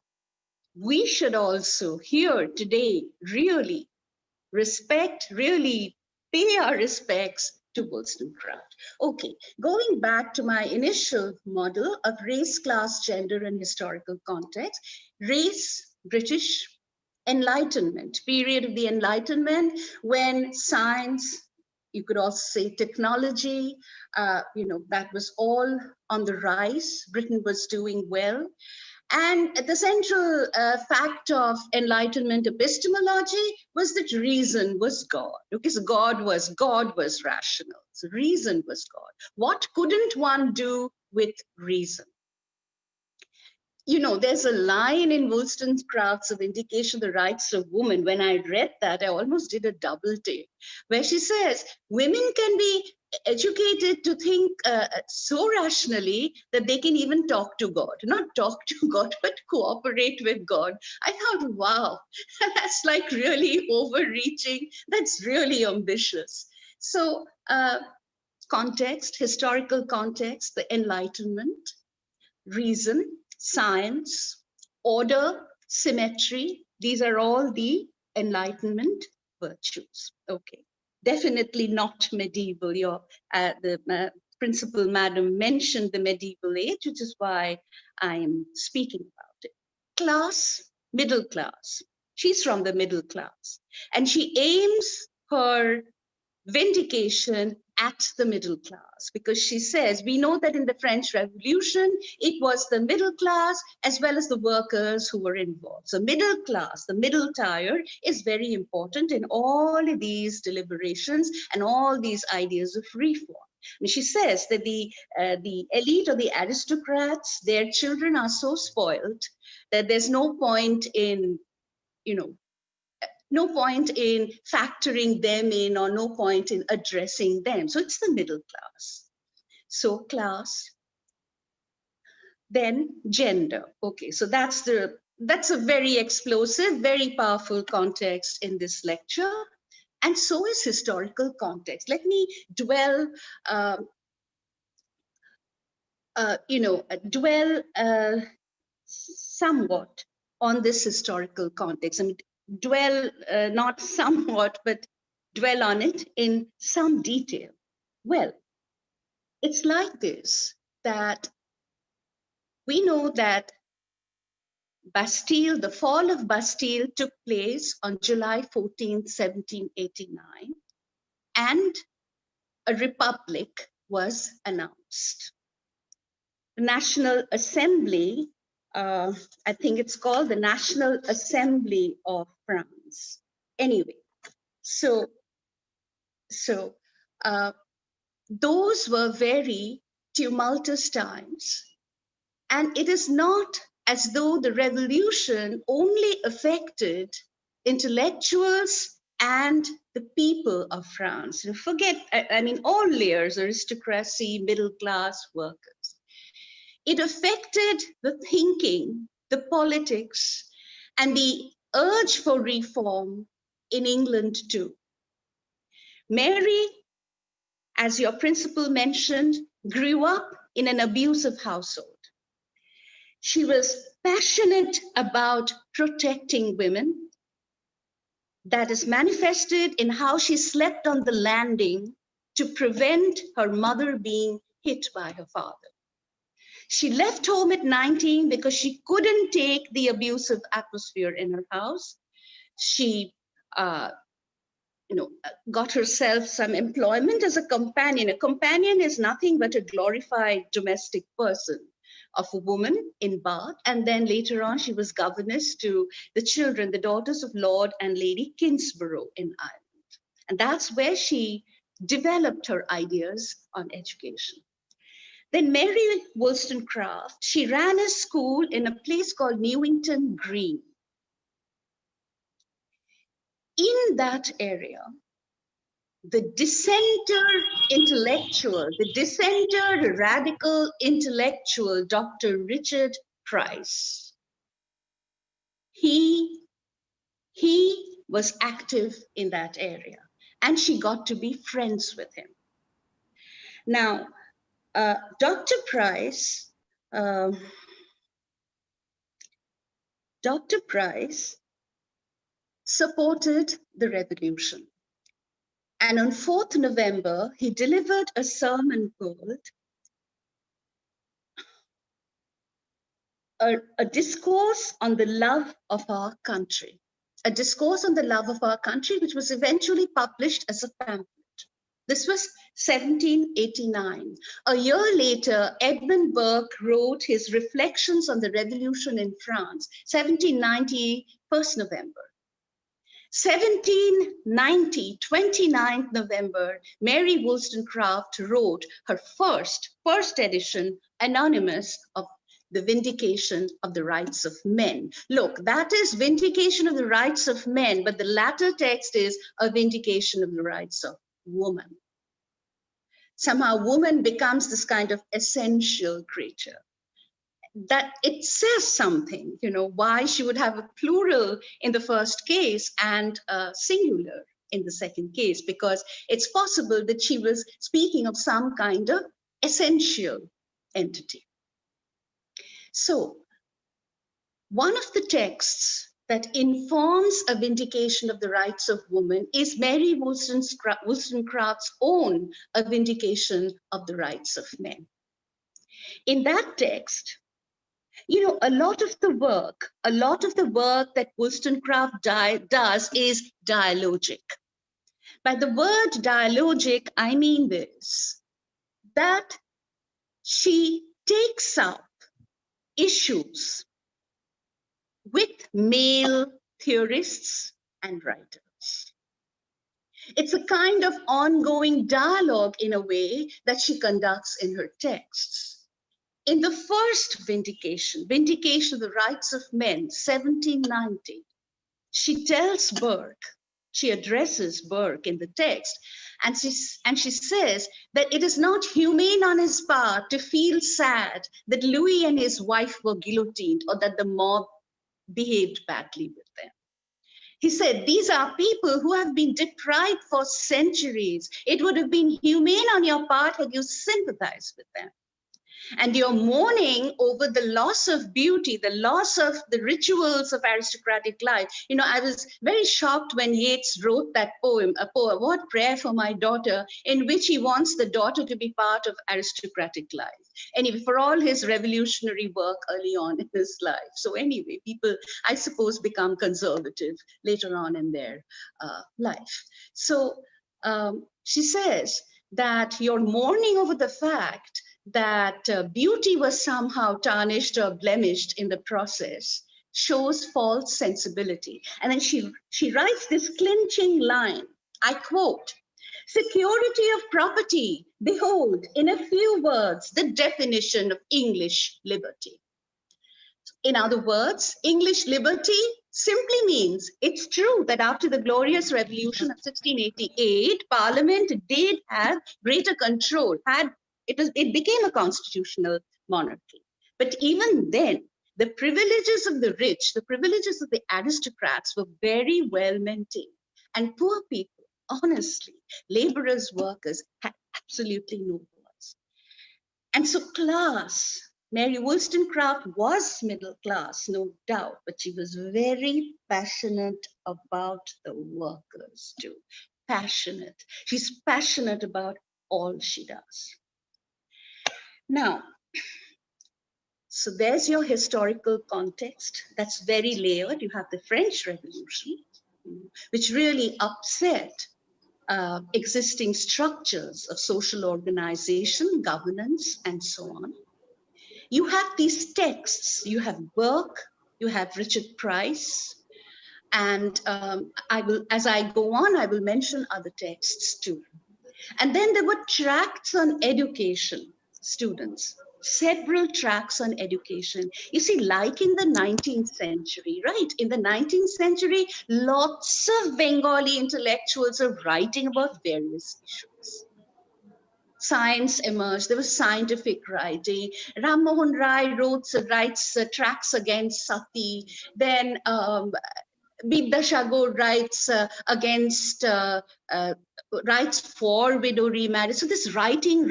we should also here today really respect, really pay our respects to Wollstonecraft. Okay, going back to my initial model of race, class, gender, and historical context, race, British, Enlightenment, period of the Enlightenment, when science, you could also say technology, that was all on the rise. Britain was doing well. And the central fact of Enlightenment epistemology was that reason was God. Because God was rational. So reason was God. What couldn't one do with reason? There's a line in Wollstonecraft's of Vindication of the Rights of Woman. When I read that, I almost did a double take, where she says, women can be educated to think so rationally that they can even talk to God. Not talk to God, but cooperate with God. I thought, wow, that's like really overreaching. That's really ambitious. So context, historical context, the Enlightenment, reason, science, order, symmetry. These are all the Enlightenment virtues. Okay, definitely not medieval. The principal madam mentioned the medieval age, which is why I'm speaking about it. Class, middle class. She's from the middle class, and she aims her vindication at the middle class, because she says, we know that in the French Revolution, it was the middle class as well as the workers who were involved. So middle class, the middle tier, is very important in all of these deliberations and all these ideas of reform. I mean, she says that the elite or the aristocrats, their children are so spoiled that there's no point in, no point in factoring them in, or no point in addressing them. So it's the middle class. So class, then gender. Okay, so that's a very explosive, very powerful context in this lecture. And so is historical context. Let me dwell, somewhat on this historical context. I mean, dwell not somewhat, but dwell on it in some detail. Well, it's like this, that we know that Bastille, the fall of Bastille took place on July 14th, 1789, and a republic was announced. The National Assembly, I think it's called the National Assembly of France. Anyway, so those were very tumultuous times. And it is not as though the revolution only affected intellectuals and the people of France. And forget, I mean, all layers, aristocracy, middle class, workers. It affected the thinking, the politics, and the urge for reform in England too. Mary, as your principal mentioned, grew up in an abusive household. She was passionate about protecting women. That is manifested in how she slept on the landing to prevent her mother being hit by her father. She left home at 19 because she couldn't take the abusive atmosphere in her house. She got herself some employment as a companion. A companion is nothing but a glorified domestic person of a woman in Bath. And then later on, she was governess to the children, the daughters of Lord and Lady Kingsborough in Ireland. And that's where she developed her ideas on education. Then Mary Wollstonecraft, she ran a school in a place called Newington Green. In that area, the dissenter intellectual, the dissenter radical intellectual, Dr. Richard Price. He was active in that area, and she got to be friends with him. Now, Dr. Price supported the revolution. And on 4th November, he delivered a sermon called a discourse on the love of our country. A discourse on the love of our country, which was eventually published as a pamphlet. This was 1789. A year later, Edmund Burke wrote his Reflections on the Revolution in France, 1790, 1st November. 1790, 29th November, Mary Wollstonecraft wrote her first edition, anonymous, of The Vindication of the Rights of Men. Look, that is Vindication of the Rights of Men, but the latter text is a vindication of the rights of woman. Somehow woman becomes this kind of essential creature. That it says something, you know, why she would have a plural in the first case and a singular in the second case, because it's possible that she was speaking of some kind of essential entity. So one of the texts that informs a vindication of the rights of women is Mary Wollstonecraft's own A Vindication of the Rights of Men. In that text, you know, a lot of the work that Wollstonecraft does is dialogic. By the word dialogic, I mean this, that she takes up issues with male theorists and writers. It's a kind of ongoing dialogue in a way that she conducts in her texts. In the first Vindication of the Rights of Men, 1790, she tells Burke, she addresses Burke in the text, and she says that it is not humane on his part to feel sad that Louis and his wife were guillotined or that the mob behaved badly with them. He said, these are people who have been deprived for centuries. It would have been humane on your part had you sympathized with them. And you're mourning over the loss of beauty, the loss of the rituals of aristocratic life. You know, I was very shocked when Yeats wrote that poem, What Prayer for My Daughter, in which he wants the daughter to be part of aristocratic life. Anyway, for all his revolutionary work early on in his life. So anyway, people, I suppose, become conservative later on in their life. So she says that you're mourning over the fact that beauty was somehow tarnished or blemished in the process, shows false sensibility. And then she writes this clinching line, I quote, security of property, behold, in a few words, the definition of English liberty. In other words, English liberty simply means it's true that after the glorious revolution of 1688, Parliament did have greater control, it became a constitutional monarchy. But even then, the privileges of the rich, the privileges of the aristocrats were very well maintained. And poor people, honestly, laborers, workers, had absolutely no voice. And so class, Mary Wollstonecraft was middle class, no doubt, but she was very passionate about the workers too. Passionate. She's passionate about all she does. Now, so there's your historical context. That's very layered. You have the French Revolution, which really upset existing structures of social organization, governance, and so on. You have these texts. You have Burke, you have Richard Price, and as I go on, I will mention other texts too. And then there were tracts on education. students, several tracks on education. You see, like in the 19th century, right? In the 19th century, lots of Bengali intellectuals are writing about various issues. Science emerged, there was scientific writing. Ram Mohan Rai writes tracts against sati. Then Vidyasagar writes against, writes for widow remarriage. So this writing,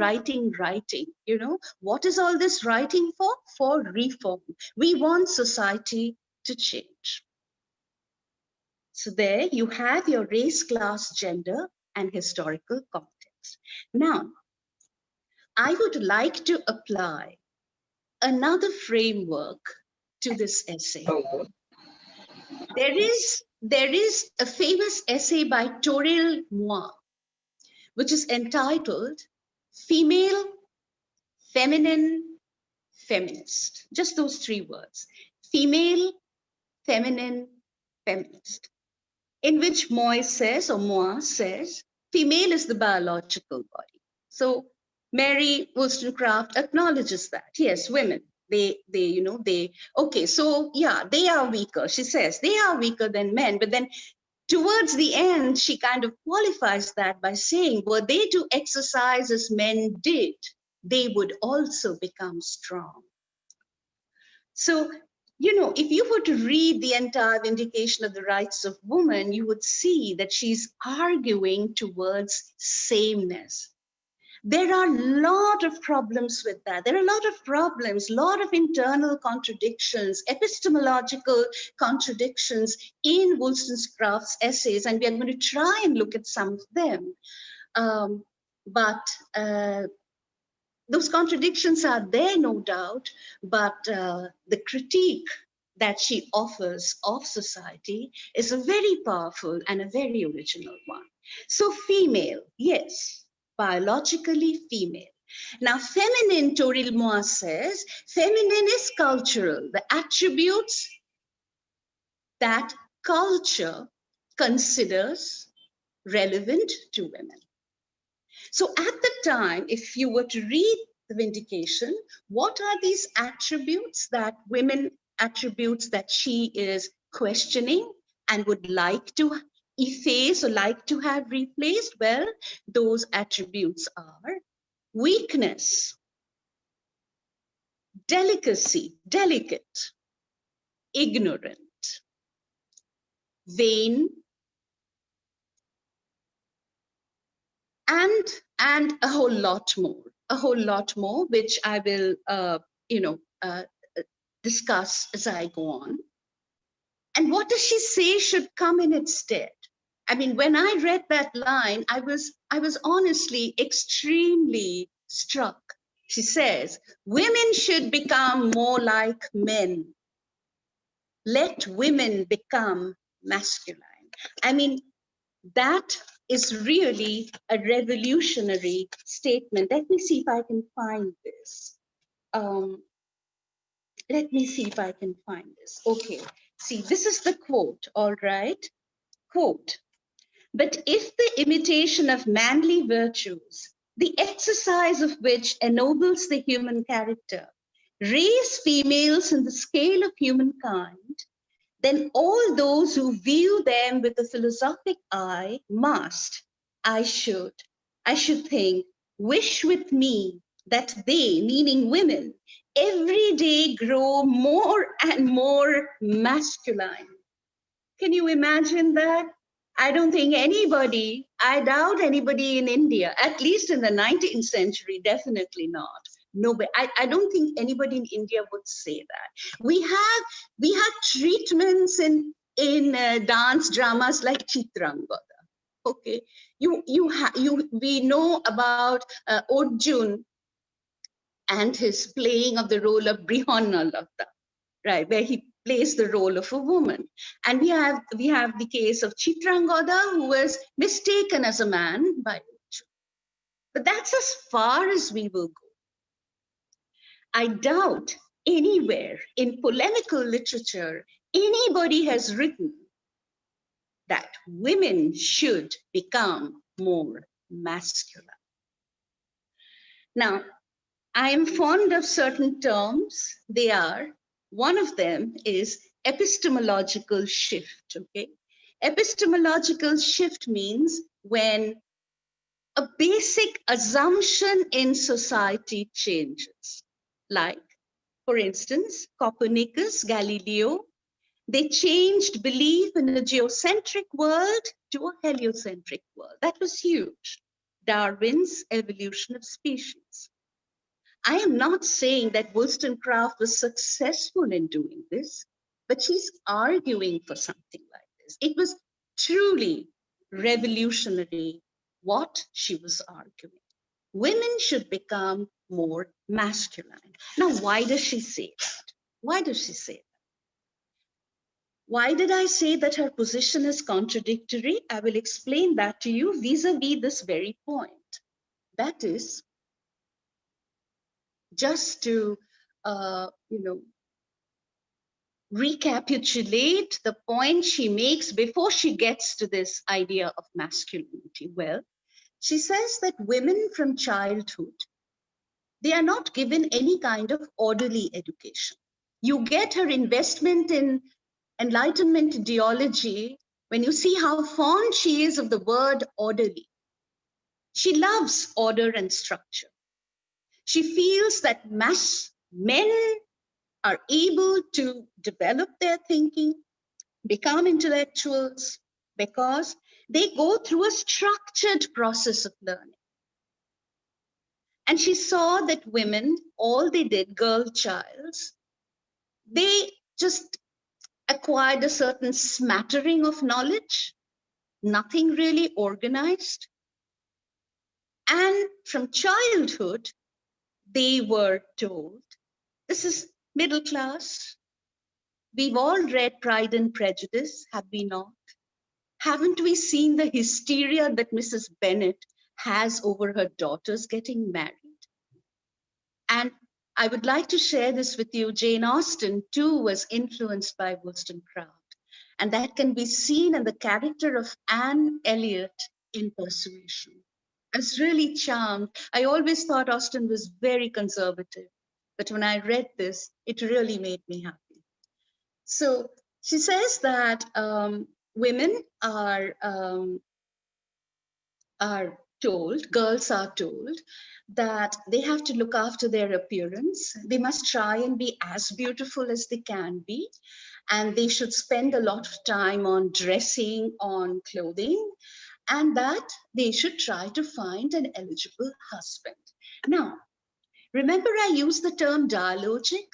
you know, what is all this writing for? For reform. We want society to change. So there you have your race, class, gender, and historical context. Now, I would like to apply another framework to this essay. There is a famous essay by Toril Moi, which is entitled Female, Feminine, Feminist. Just those three words. Female, feminine, feminist. In which Moi says, female is the biological body. So Mary Wollstonecraft acknowledges that. Yes, women, okay, so yeah, they are weaker. She says they are weaker than men, but then towards the end, she kind of qualifies that by saying, were they to exercise as men did, they would also become strong. So, you know, if you were to read the entire Vindication of the Rights of Women, you would see that she's arguing towards sameness. There are a lot of problems with that. There are a lot of problems, a lot of internal contradictions, epistemological contradictions in Wollstonecraft's essays, and we are going to try and look at some of them. Those contradictions are there, no doubt, but the critique that she offers of society is a very powerful and a very original one. So female, yes, biologically female. Now, feminine, Toril Moi says, feminine is cultural, the attributes that culture considers relevant to women. So at the time, if you were to read the Vindication, what are these attributes that she is questioning and would like to efface or like to have replaced? Well, those attributes are weakness, delicacy, delicate, ignorant, vain, and a whole lot more, which I will, discuss as I go on. And what does she say should come in its stead? I mean, when I read that line, I was honestly extremely struck. She says, women should become more like men. Let women become masculine. I mean, that is really a revolutionary statement. Let me see if I can find this. Okay, see, this is the quote, all right? Quote, but if the imitation of manly virtues, the exercise of which ennobles the human character, raise females in the scale of humankind, then all those who view them with a philosophic eye must, I should think, wish with me that they, meaning women, every day grow more and more masculine. Can you imagine that? I don't think anybody, I doubt anybody in India, at least in the 19th century, definitely not. Nobody, I don't think anybody in India would say that. We have treatments in dance dramas like Chitrangada. Okay, we know about Arjun and his playing of the role of Brihanalata, right, where he plays the role of a woman. And we have the case of Chitrangada, who was mistaken as a man by Arjun. But that's as far as we will go. I doubt anywhere in polemical literature anybody has written that women should become more masculine. Now, I am fond of certain terms. They are, one of them is epistemological shift, okay? Epistemological shift means when a basic assumption in society changes. Like, for instance, Copernicus, Galileo, they changed belief in a geocentric world to a heliocentric world. That was huge. Darwin's evolution of species. I am not saying that Wollstonecraft was successful in doing this, but she's arguing for something like this. It was truly revolutionary what she was arguing. Women should become more masculine. Now, why does she say that? Why does she say that? Why did I say that her position is contradictory? I will explain that to you vis-a-vis this very point. That is, just to recapitulate the point she makes before she gets to this idea of masculinity. Well, she says that women from childhood, they are not given any kind of orderly education. You get her investment in Enlightenment ideology when you see how fond she is of the word orderly. She loves order and structure. She feels that men are able to develop their thinking, become intellectuals, because they go through a structured process of learning. And she saw that women, all they did, girl childs, they just acquired a certain smattering of knowledge, nothing really organized. And from childhood, they were told, this is middle class. We've all read Pride and Prejudice, have we not? Haven't we seen the hysteria that Mrs. Bennet has over her daughters getting married? And I would like to share this with you. Jane Austen, too, was influenced by Wollstonecraft. And that can be seen in the character of Anne Elliot in Persuasion. I was really charmed. I always thought Austen was very conservative. But when I read this, it really made me happy. So she says that women are told, girls are told, that they have to look after their appearance. They must try and be as beautiful as they can be. And they should spend a lot of time on dressing, on clothing, and that they should try to find an eligible husband. Now, remember I used the term dialogic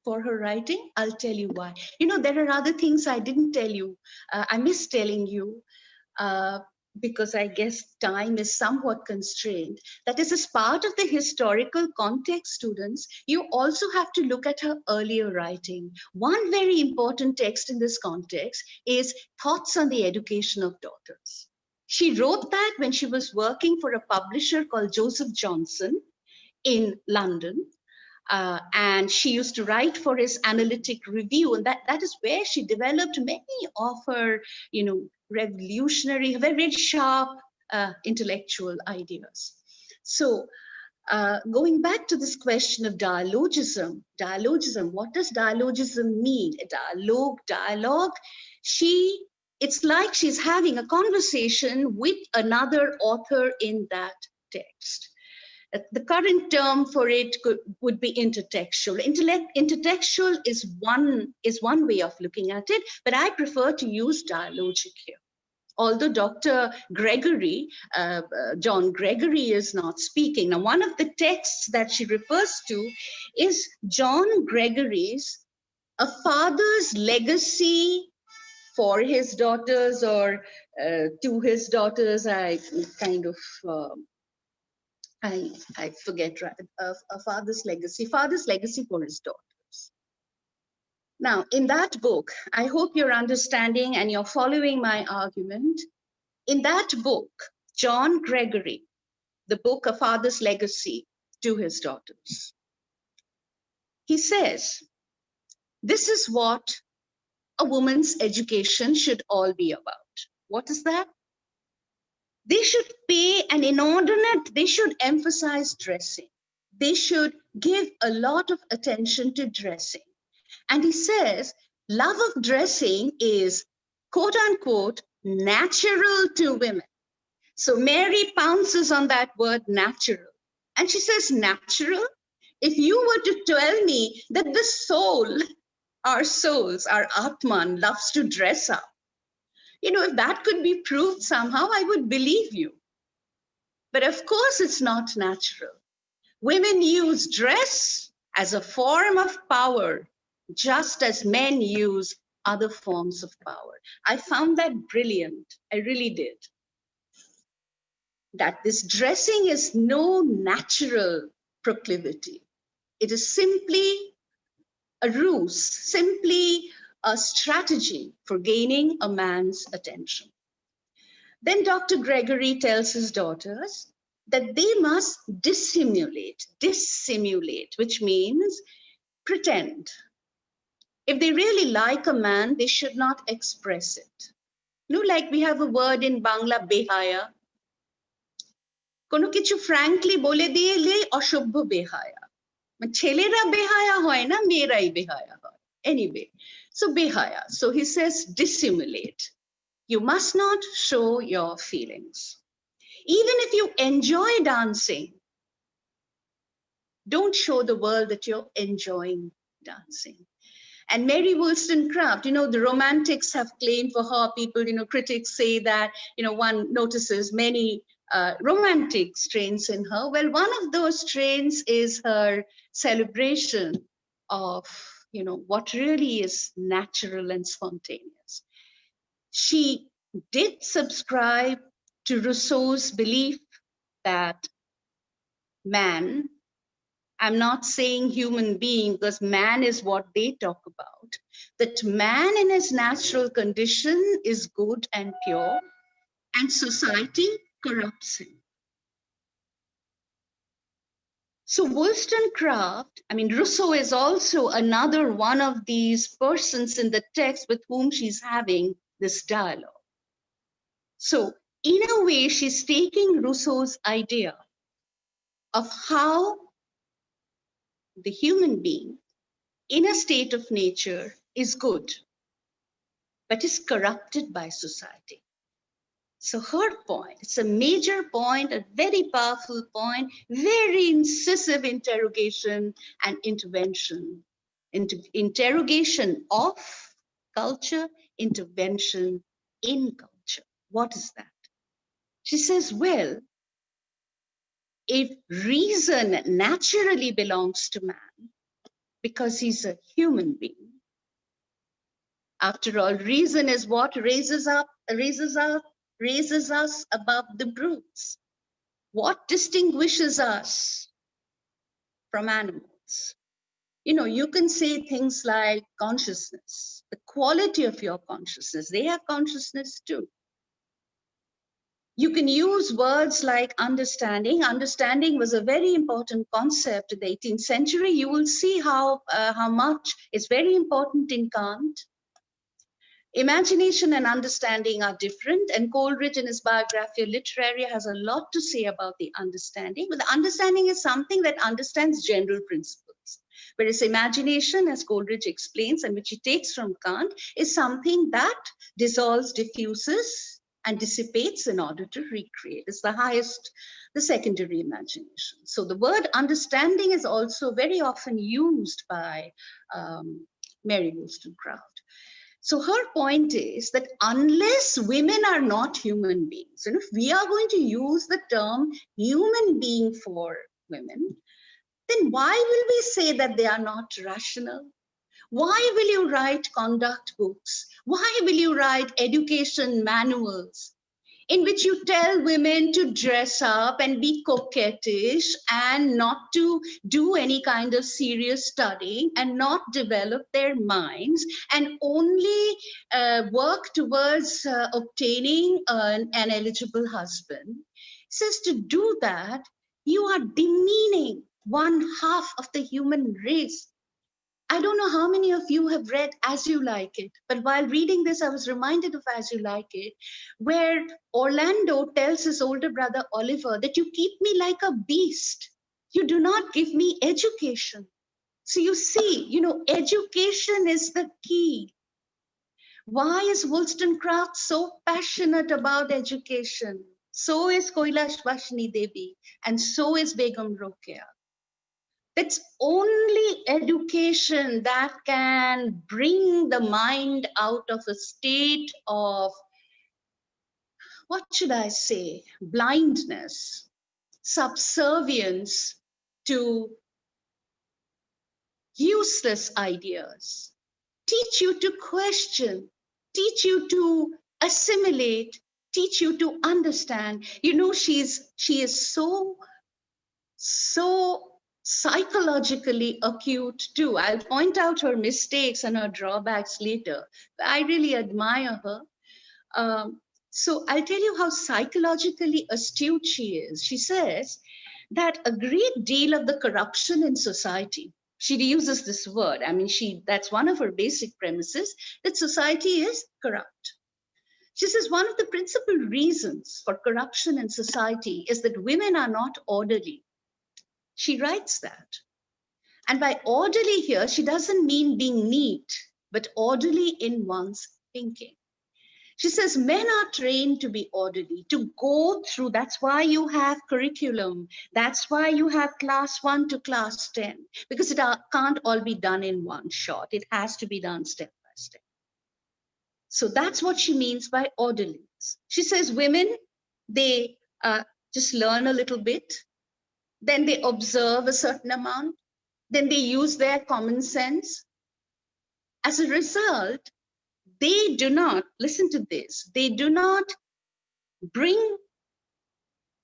for her writing? I'll tell you why. You know, there are other things I didn't tell you. I missed telling you because I guess time is somewhat constrained. That is, as part of the historical context, students, you also have to look at her earlier writing. One very important text in this context is Thoughts on the Education of Daughters. She wrote that when she was working for a publisher called Joseph Johnson in London. And she used to write for his analytic review, and that is where she developed many of her, revolutionary, very sharp intellectual ideas. So going back to this question of dialogism, what does dialogism mean? A dialogue, it's like she's having a conversation with another author in that text. The current term for it would be intertextual. Intertextual is one way of looking at it, but I prefer to use dialogic here. Although Dr. Gregory, John Gregory, is not speaking. Now, one of the texts that she refers to is John Gregory's A Father's Legacy for his daughters, or to his daughters. I kind of I forget, right? A father's legacy for his daughters. Now, in that book, I hope you're understanding and you're following my argument. In that book, John Gregory, the book A Father's Legacy to His Daughters, he says, this is what a woman's education should all be about. What is that? They should pay an inordinate, they should emphasize dressing. they should give a lot of attention to dressing. And he says, love of dressing is, quote unquote, natural to women. So Mary pounces on that word natural. And she says, natural? If you were to tell me that the soul, our souls, our Atman loves to dress up, if that could be proved somehow, I would believe you. But of course, it's not natural. Women use dress as a form of power, just as men use other forms of power. I found that brilliant. I really did. That this dressing is no natural proclivity. It is simply a ruse, simply a strategy for gaining a man's attention. Then Dr. Gregory tells his daughters that they must dissimulate, which means pretend. If they really like a man, they should not express it. Like we have a word in Bangla, behaya. Kono kichu frankly bole diyele অসভ্য behaya. ছেলেরা বেহায়া হয় না, মেয়েরাই বেহায়া হয়. Anyway, so behaya. So he says dissimulate. You must not show your feelings. Even if you enjoy dancing, don't show the world that you're enjoying dancing. And Mary Wollstonecraft, the romantics have claimed for her, people, critics say that, one notices many romantic strains in her. Well, one of those strains is her celebration of, what really is natural and spontaneous. She did subscribe to Rousseau's belief that man, I'm not saying human being because man is what they talk about, that man in his natural condition is good and pure, and society corrupts him. So Wollstonecraft, Rousseau is also another one of these persons in the text with whom she's having this dialogue. So in a way, she's taking Rousseau's idea of how the human being in a state of nature is good, but is corrupted by society. So her point, it's a major point, a very powerful point, very incisive interrogation and intervention. Interrogation of culture, intervention in culture. What is that? She says, well, if reason naturally belongs to man because he's a human being, after all, reason is what raises us above the brutes. What distinguishes us from animals? You can say things like consciousness, the quality of your consciousness. They have consciousness too. You can use words like understanding. Understanding was a very important concept in the 18th century. You will see how much is very important in Kant. Imagination and understanding are different, and Coleridge in his Biographia Literaria has a lot to say about the understanding. But the understanding is something that understands general principles, whereas imagination, as Coleridge explains, and which he takes from Kant, is something that dissolves, diffuses, and dissipates in order to recreate. It's the highest, the secondary imagination. So the word understanding is also very often used by Mary Wollstonecraft. So her point is that unless women are not human beings, and if we are going to use the term human being for women, then why will we say that they are not rational? Why will you write conduct books? Why will you write education manuals in which you tell women to dress up and be coquettish and not to do any kind of serious studying and not develop their minds and only work towards obtaining an eligible husband? It says to do that, you are demeaning one half of the human race. I don't know how many of you have read As You Like It, but while reading this, I was reminded of As You Like It, where Orlando tells his older brother Oliver that you keep me like a beast. You do not give me education. So you see, you know, education is the key. Why is Wollstonecraft so passionate about education? So is Kailash Vashni Devi, and so is Begum Rokeya. It's only education that can bring the mind out of a state of, what should I say, blindness, subservience to useless ideas, teach you to question, teach you to assimilate, teach you to understand. You know, she is so psychologically acute too. I'll point out her mistakes and her drawbacks later. I really admire her. So I'll tell you how psychologically astute she is. She says that a great deal of the corruption in society, she uses this word, I mean, that's one of her basic premises, that society is corrupt. She says one of the principal reasons for corruption in society is that women are not orderly. She writes that. And by orderly here, she doesn't mean being neat, but orderly in one's thinking. She says men are trained to be orderly, to go through. That's why you have curriculum. That's why you have class 1 to class 10, because it can't all be done in one shot. It has to be done step by step. So that's what she means by orderliness. She says women, they just learn a little bit, then they observe a certain amount, then they use their common sense. As a result, they do not, listen to this, they do not bring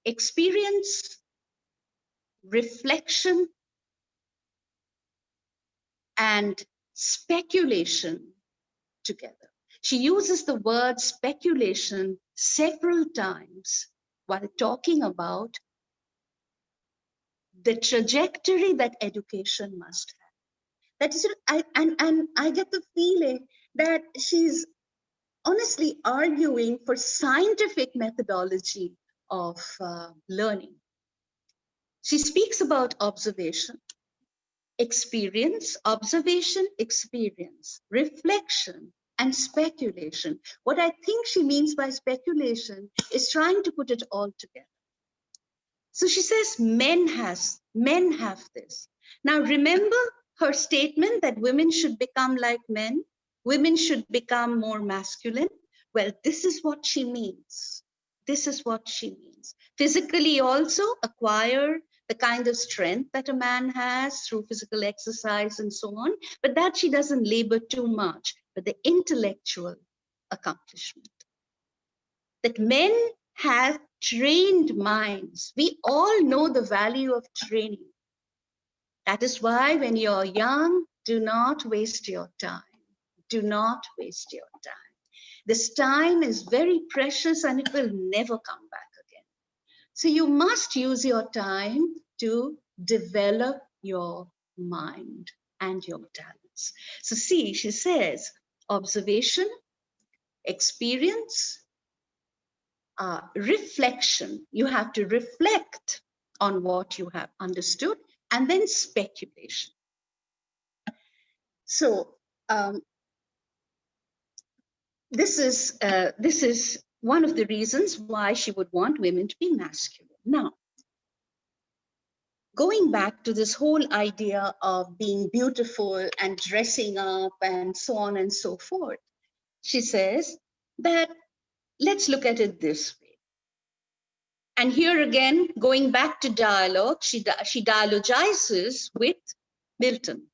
experience, reflection, and speculation together. She uses the word speculation several times while talking about the trajectory that education must have. That is, I get the feeling that she's honestly arguing for scientific methodology of learning. She speaks about observation, experience, observation, experience, reflection, and speculation. What I think she means by speculation is trying to put it all together. So she says men have this. Now remember her statement that women should become like men, women should become more masculine. Well, this is what she means. This is what she means. Physically also acquire the kind of strength that a man has through physical exercise and so on, but that she doesn't labor too much, but the intellectual accomplishment. That men have trained minds. We all know the value of training. That is why when you're young, do not waste your time. Do not waste your time. This time is very precious and it will never come back again. So you must use your time to develop your mind and your talents. So see, she says, observation, experience, reflection. You have to reflect on what you have understood, and then speculation. So this is one of the reasons why she would want women to be masculine. Now, going back to this whole idea of being beautiful and dressing up and so on and so forth, she says that let's look at it this way. And here again, going back to dialogue, she dialogizes with Milton.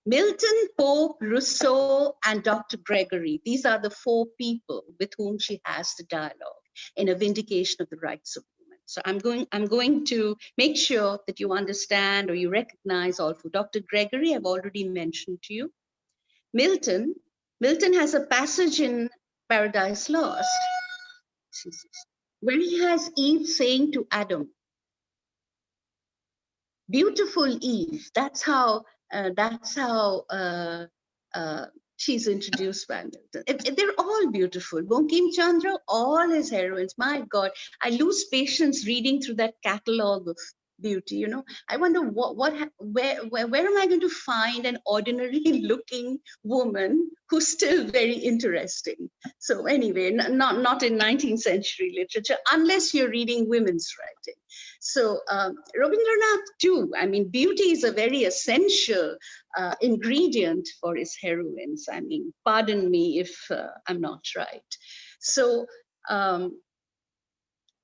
Milton, Pope, Rousseau, and Dr. Gregory. These are the four people with whom she has the dialogue in a vindication of the rights of women. So I'm going to make sure that you understand or you recognize all four. Dr. Gregory, I've already mentioned to you. Milton has a passage in Paradise Lost where he has Eve saying to Adam, "Beautiful Eve." That's how she's introduced by Milton. They're all beautiful. Bankim Chandra, all his heroines. My God, I lose patience reading through that catalog of beauty, you know. I wonder where am I going to find an ordinary looking woman who's still very interesting? So anyway, not in 19th century literature, unless you're reading women's writing. So Rabindranath too, I mean, beauty is a very essential ingredient for his heroines. I mean, pardon me if I'm not right. So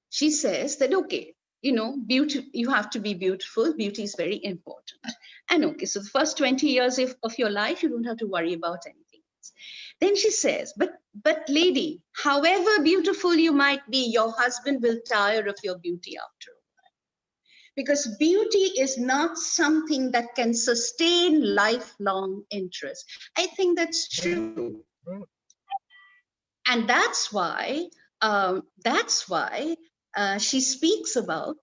she says that, okay, you know, beauty, you have to be beautiful. Beauty is very important. And okay, so the first 20 years of your life, you don't have to worry about anything else. Then she says, but lady, however beautiful you might be, your husband will tire of your beauty after a while. Because beauty is not something that can sustain lifelong interest. I think that's true. And that's why she speaks about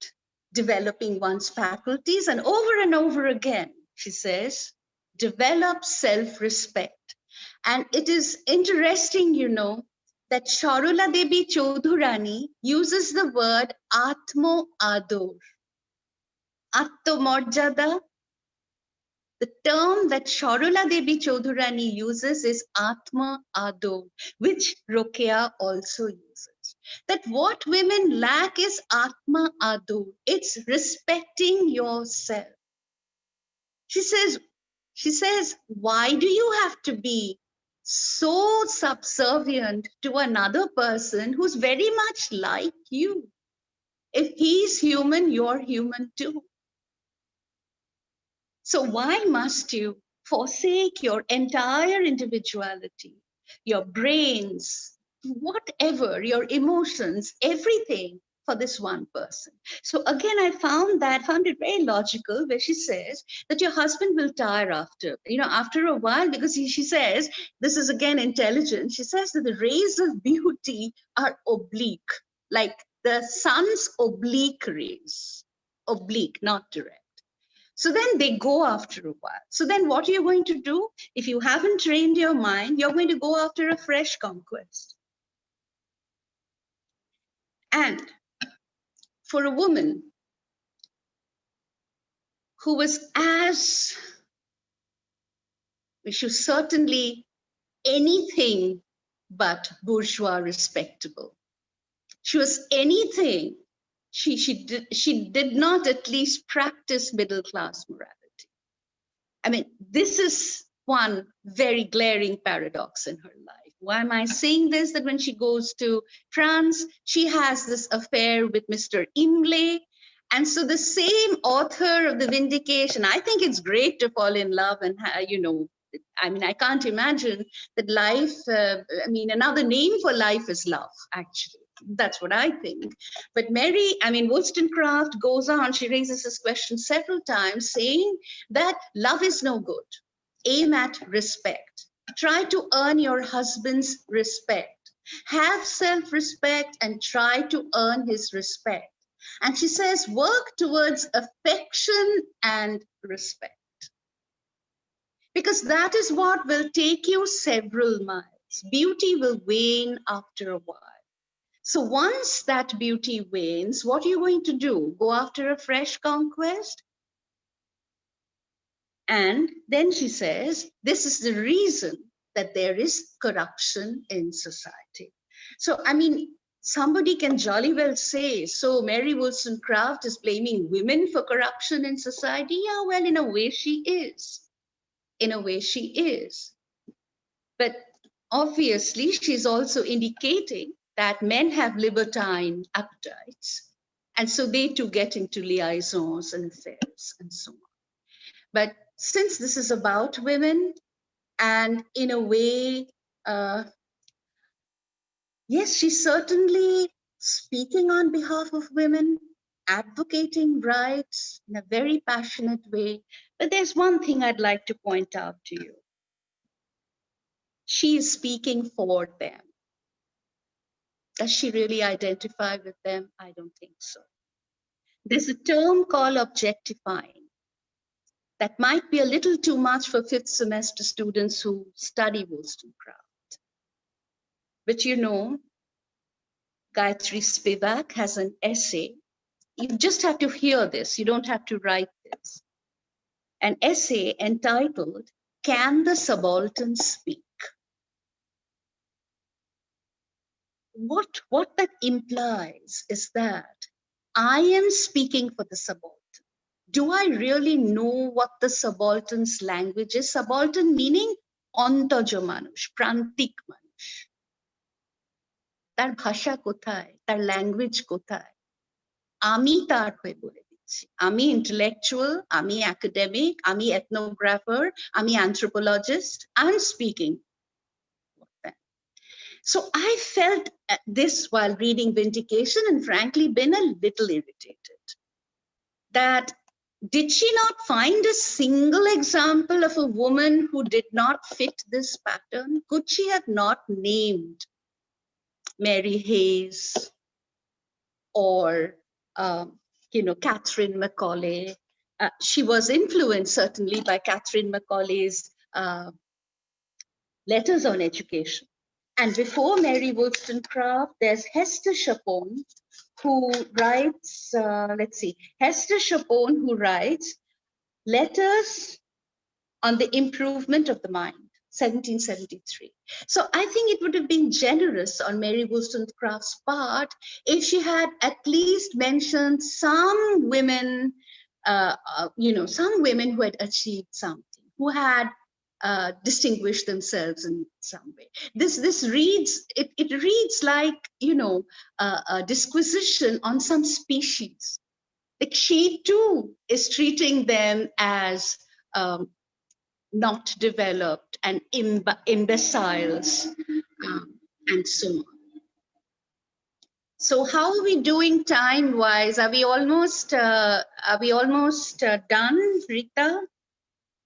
developing one's faculties, and over again, she says, develop self-respect. And it is interesting, you know, that Sarala Devi Chaudhurani uses the word Atmo Ador, Atmamorjada. The term that Sarala Devi Chaudhurani uses is Atma Ador, which Rokeya also uses. That what women lack is Atma Ador. It's respecting yourself. She says, why do you have to be so subservient to another person who's very much like you? If he's human, you're human too. So why must you forsake your entire individuality, your brains, whatever, your emotions, everything for this one person? So again, I found it very logical where she says that your husband will tire after a while, because she says, this is again intelligent. She says that the rays of beauty are oblique, like the sun's oblique rays, oblique, not direct. So then they go after a while. So then what are you going to do? If you haven't trained your mind, you're going to go after a fresh conquest. And for a woman who was she was certainly anything but bourgeois respectable. She was anything. She did not at least practice middle class morality. I mean, this is one very glaring paradox in her life. Why am I saying this? That when she goes to France, she has this affair with Mr. Imlay. And so the same author of The Vindication, I think it's great to fall in love and, I mean, I can't imagine that life, another name for life is love, actually. That's what I think. But Wollstonecraft goes on, she raises this question several times, saying that love is no good. Aim at respect. Try to earn your husband's respect. Have self-respect and try to earn his respect. And she says, work towards affection and respect. Because that is what will take you several miles. Beauty will wane after a while. So once that beauty wanes, what are you going to do? Go after a fresh conquest? And then she says, this is the reason that there is corruption in society. So, I mean, somebody can jolly well say, so Mary Wollstonecraft is blaming women for corruption in society? Yeah, well, in a way she is. In a way she is. But obviously, she's also indicating that men have libertine appetites. And so they too get into liaisons and affairs and so on. But since this is about women, and in a way, yes, she's certainly speaking on behalf of women, advocating rights in a very passionate way. But there's one thing I'd like to point out to you. She is speaking for them. Does she really identify with them? I don't think so. There's a term called objectifying that might be a little too much for fifth semester students who study Wollstonecraft. But you know, Gayatri Spivak has an essay you just have to hear this. You don't have to write this. An essay entitled, Can the Subaltern Speak? What that implies is that I am speaking for the subaltern. Do I really know what the subaltern's language is? Subaltern meaning অন্তজ মানুষ, প্রান্তিক মানুষ। তার ভাষা কোথায়, তার language কোথায়, আমি তার হয়ে বলে দিচ্ছি। আমি ইন্টেলেকচুয়াল, আমি একাডেমিক, আমি এথনোগ্রাফার, আমি anthropologist, I am speaking. So I felt this while reading Vindication, and frankly been a little irritated. That did she not find a single example of a woman who did not fit this pattern? Could she have not named Mary Hayes or Catherine Macaulay? She was influenced certainly by Catherine Macaulay's letters on education. And before Mary Wollstonecraft, there's Hester Chapone, who writes, Hester Chapone, who writes Letters on the Improvement of the Mind, 1773. So I think it would have been generous on Mary Wollstonecraft's part if she had at least mentioned some women, some women who had achieved something, who had distinguish themselves in some way. This reads, it reads like, a disquisition on some species. Like she too is treating them as not developed and imbeciles, and so on. So how are we doing time-wise? Are we almost done, Rita?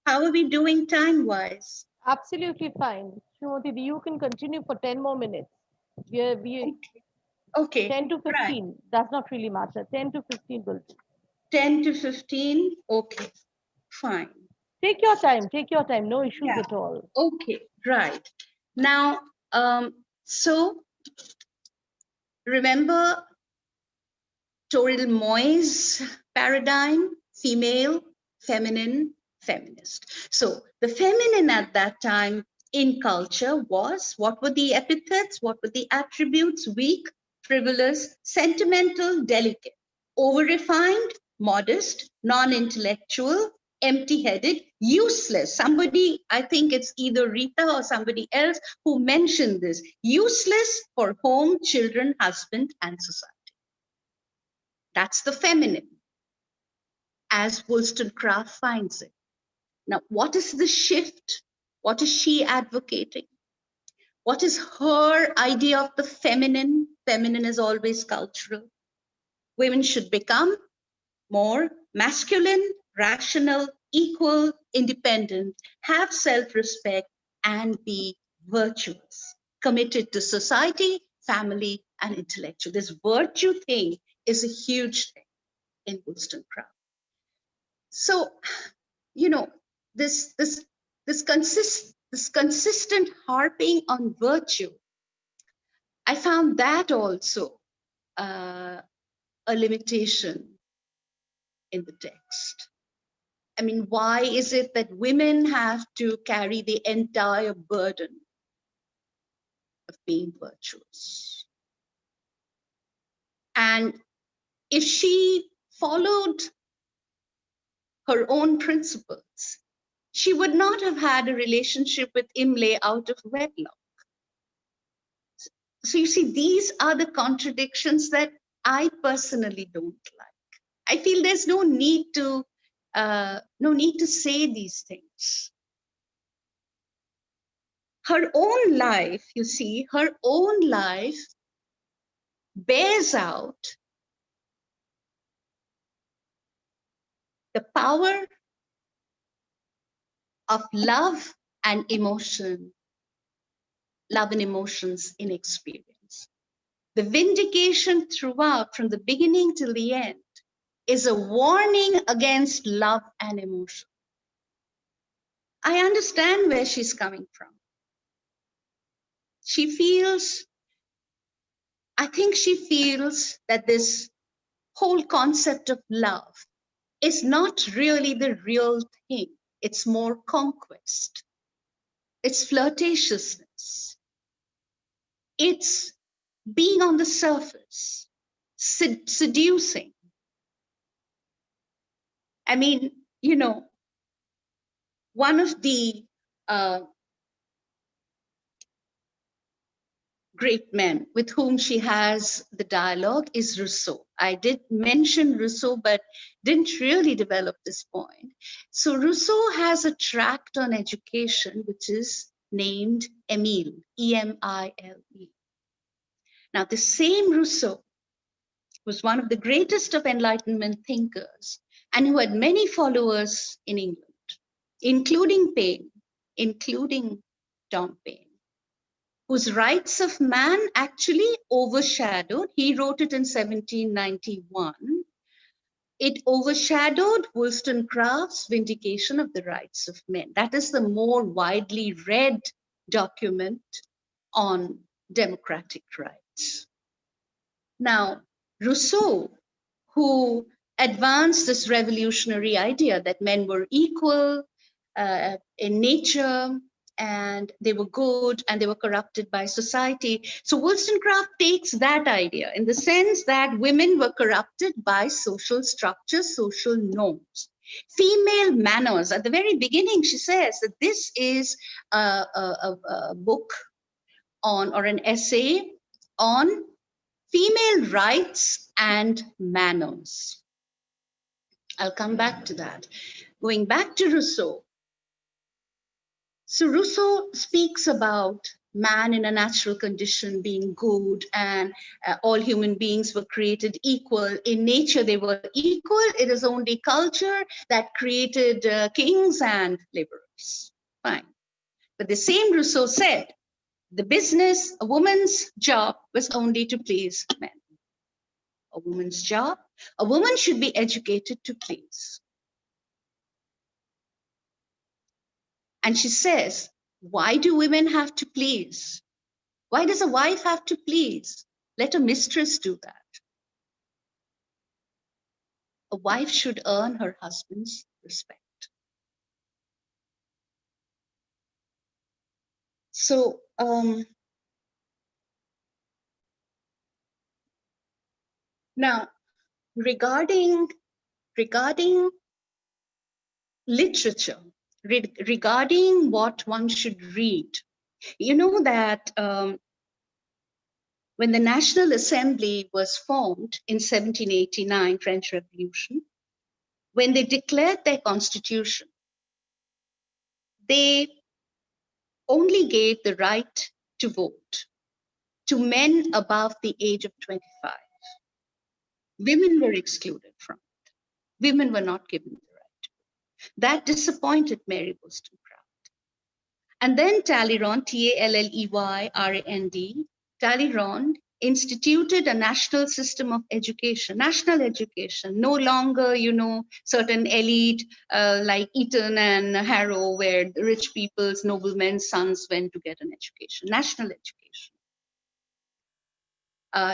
How are we doing time-wise? Absolutely fine. Shrimati, you can continue for 10 more minutes. Okay. 10 to 15. Right. Does not really matter. 10 to 15 will do. 10 to 15? Okay, fine. Take your time. No issues at all. Okay, right. Now, so remember Toril Moy's paradigm, female, feminine, feminist. So the feminine at that time in culture was, what were the epithets? What were the attributes? Weak, frivolous, sentimental, delicate, over-refined, modest, non-intellectual, empty-headed, useless. Somebody, I think it's either Rita or somebody else who mentioned this, useless for home, children, husband, and society. That's the feminine, as Wollstonecraft finds it. Now, what is the shift? What is she advocating? What is her idea of the feminine? Feminine is always cultural. Women should become more masculine, rational, equal, independent, have self-respect, and be virtuous, committed to society, family, and intellectual. This virtue thing is a huge thing in Wollstonecraft. So, this consistent harping on virtue, I found that also a limitation in the text. I mean, why is it that women have to carry the entire burden of being virtuous? And if she followed her own principles, she would not have had a relationship with Imlay out of wedlock. So you see, these are the contradictions that I personally don't like. I feel there's no need to say these things. Her own life, you see, her own life bears out the power of love and emotion, love and emotions in experience. The vindication throughout, from the beginning till the end, is a warning against love and emotion. I understand where she's coming from. I think she feels that this whole concept of love is not really the real thing. It's more conquest. It's flirtatiousness. It's being on the surface, seducing. I mean, you know, one of the great men with whom she has the dialogue is Rousseau. I did mention Rousseau, but didn't really develop this point. So Rousseau has a tract on education, which is named Emile, E-M-I-L-E. Now, the same Rousseau was one of the greatest of Enlightenment thinkers and who had many followers in England, including Paine, including Tom Paine, whose Rights of Man actually overshadowed, he wrote it in 1791, it overshadowed Wollstonecraft's Vindication of the Rights of Men. That is the more widely read document on democratic rights. Now, Rousseau, who advanced this revolutionary idea that men were equal in nature, and they were good and they were corrupted by society. So Wollstonecraft takes that idea in the sense that women were corrupted by social structures, social norms. Female manners, at the very beginning, she says that this is a book on, or an essay on female rights and manners. I'll come back to that. Going back to Rousseau. So Rousseau speaks about man in a natural condition being good, and all human beings were created equal. In nature, they were equal. It is only culture that created kings and laborers. Fine. But the same Rousseau said, the business, a woman's job was only to please men. A woman's job, a woman should be educated to please. And she says, why do women have to please? Why does a wife have to please? Let a mistress do that. A wife should earn her husband's respect. So, now, regarding literature, regarding what one should read, you know that when the National Assembly was formed in 1789, French Revolution, when they declared their constitution, they only gave the right to vote to men above the age of 25. Women were excluded from it. Women were not given the right. That disappointed Mary Wollstonecraft. And then Talleyrand, Talleyrand, Talleyrand instituted a national system of education, national education, no longer, you know, certain elite like Eton and Harrow, where the rich people's, noblemen's sons went to get an education, national education.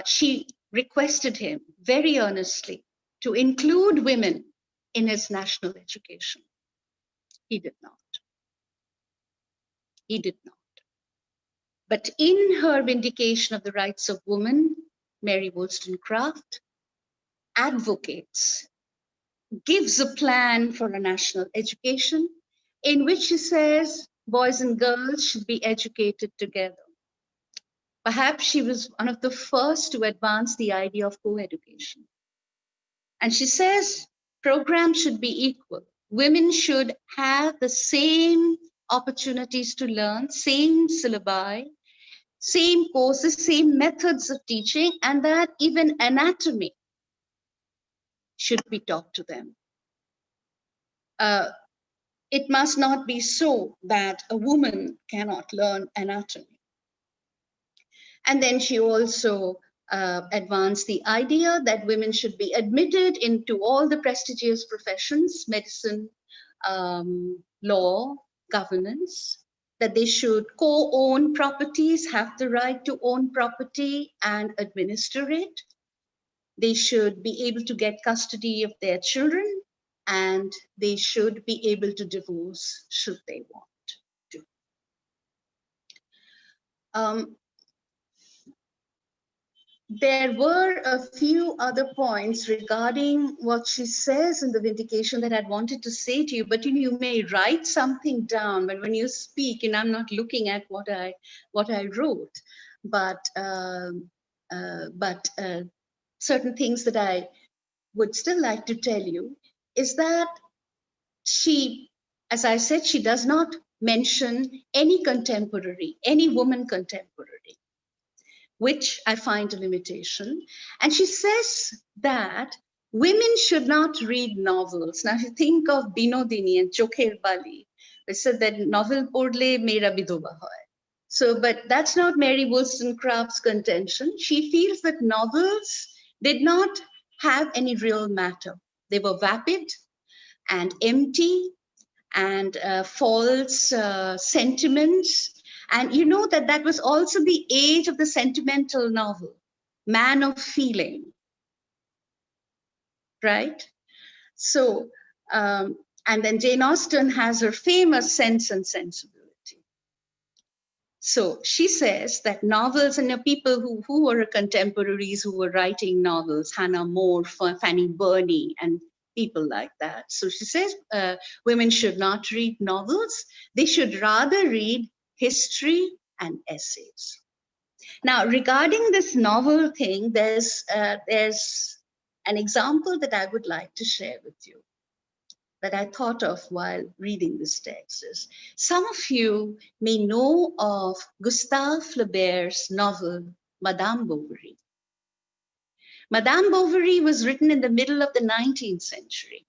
She requested him very earnestly to include women in his national education. He did not. He did not. But in her Vindication of the Rights of Women, Mary Wollstonecraft advocates, gives a plan for a national education in which she says boys and girls should be educated together. Perhaps she was one of the first to advance the idea of co-education. And she says programs should be equal. Women should have the same opportunities to learn, same syllabi, same courses, same methods of teaching, and that even anatomy should be taught to them. It must not be so that a woman cannot learn anatomy. And then she also advanced the idea that women should be admitted into all the prestigious professions, medicine, law, governance, that they should co-own properties, have the right to own property and administer it. They should be able to get custody of their children, and they should be able to divorce should they want to. There were a few other points regarding what she says in the vindication that I'd wanted to say to you, but you may write something down, but when you speak, and I'm not looking at what I wrote, but certain things that I would still like to tell you is that she, as I said, she does not mention any contemporary, any woman contemporary, which I find a limitation. And she says that women should not read novels. Now, if you think of Binodini and Chokher Bali, they said that novel podle mera bidoba hoy. So, but that's not Mary Wollstonecraft's contention. She feels that novels did not have any real matter. They were vapid and empty and false sentiments. And you know that was also the age of the sentimental novel, man of feeling, right? So, and then Jane Austen has her famous Sense and Sensibility. So she says that novels, and people who were contemporaries who were writing novels, Hannah More, Fanny Burney, and people like that. So she says women should not read novels. They should rather read history and essays. Now, regarding this novel thing, there's an example that I would like to share with you that I thought of while reading this text. Is some of you may know of Gustave Flaubert's novel, Madame Bovary. Madame Bovary was written in the middle of the 19th century.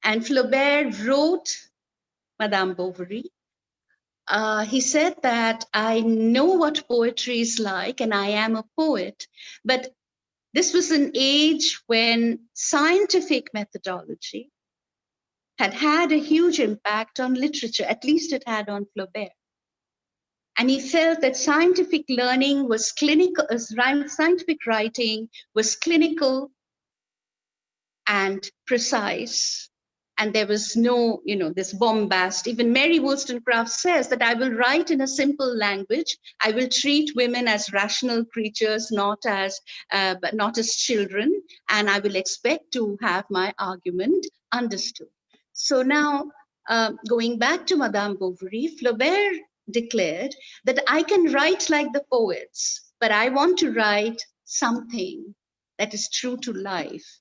And Flaubert wrote Madame Bovary. He said that I know what poetry is like and I am a poet, but this was an age when scientific methodology had a huge impact on literature, at least it had on Flaubert. And he felt that scientific learning was clinical, scientific writing was clinical and precise. And there was no, this bombast. Even Mary Wollstonecraft says that I will write in a simple language. I will treat women as rational creatures, not as children. And I will expect to have my argument understood. So now, going back to Madame Bovary, Flaubert declared that I can write like the poets, but I want to write something that is true to life,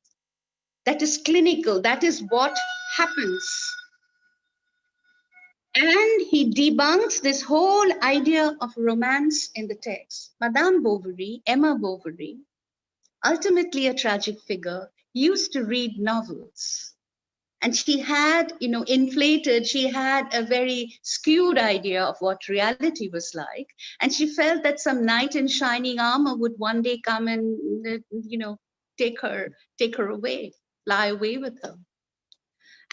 that is clinical, that is what happens. And he debunks this whole idea of romance in the text. Madame Bovary, Emma Bovary, ultimately a tragic figure, used to read novels. And she had, inflated, she had a very skewed idea of what reality was like. And she felt that some knight in shining armor would one day come and, take her away, fly away with her.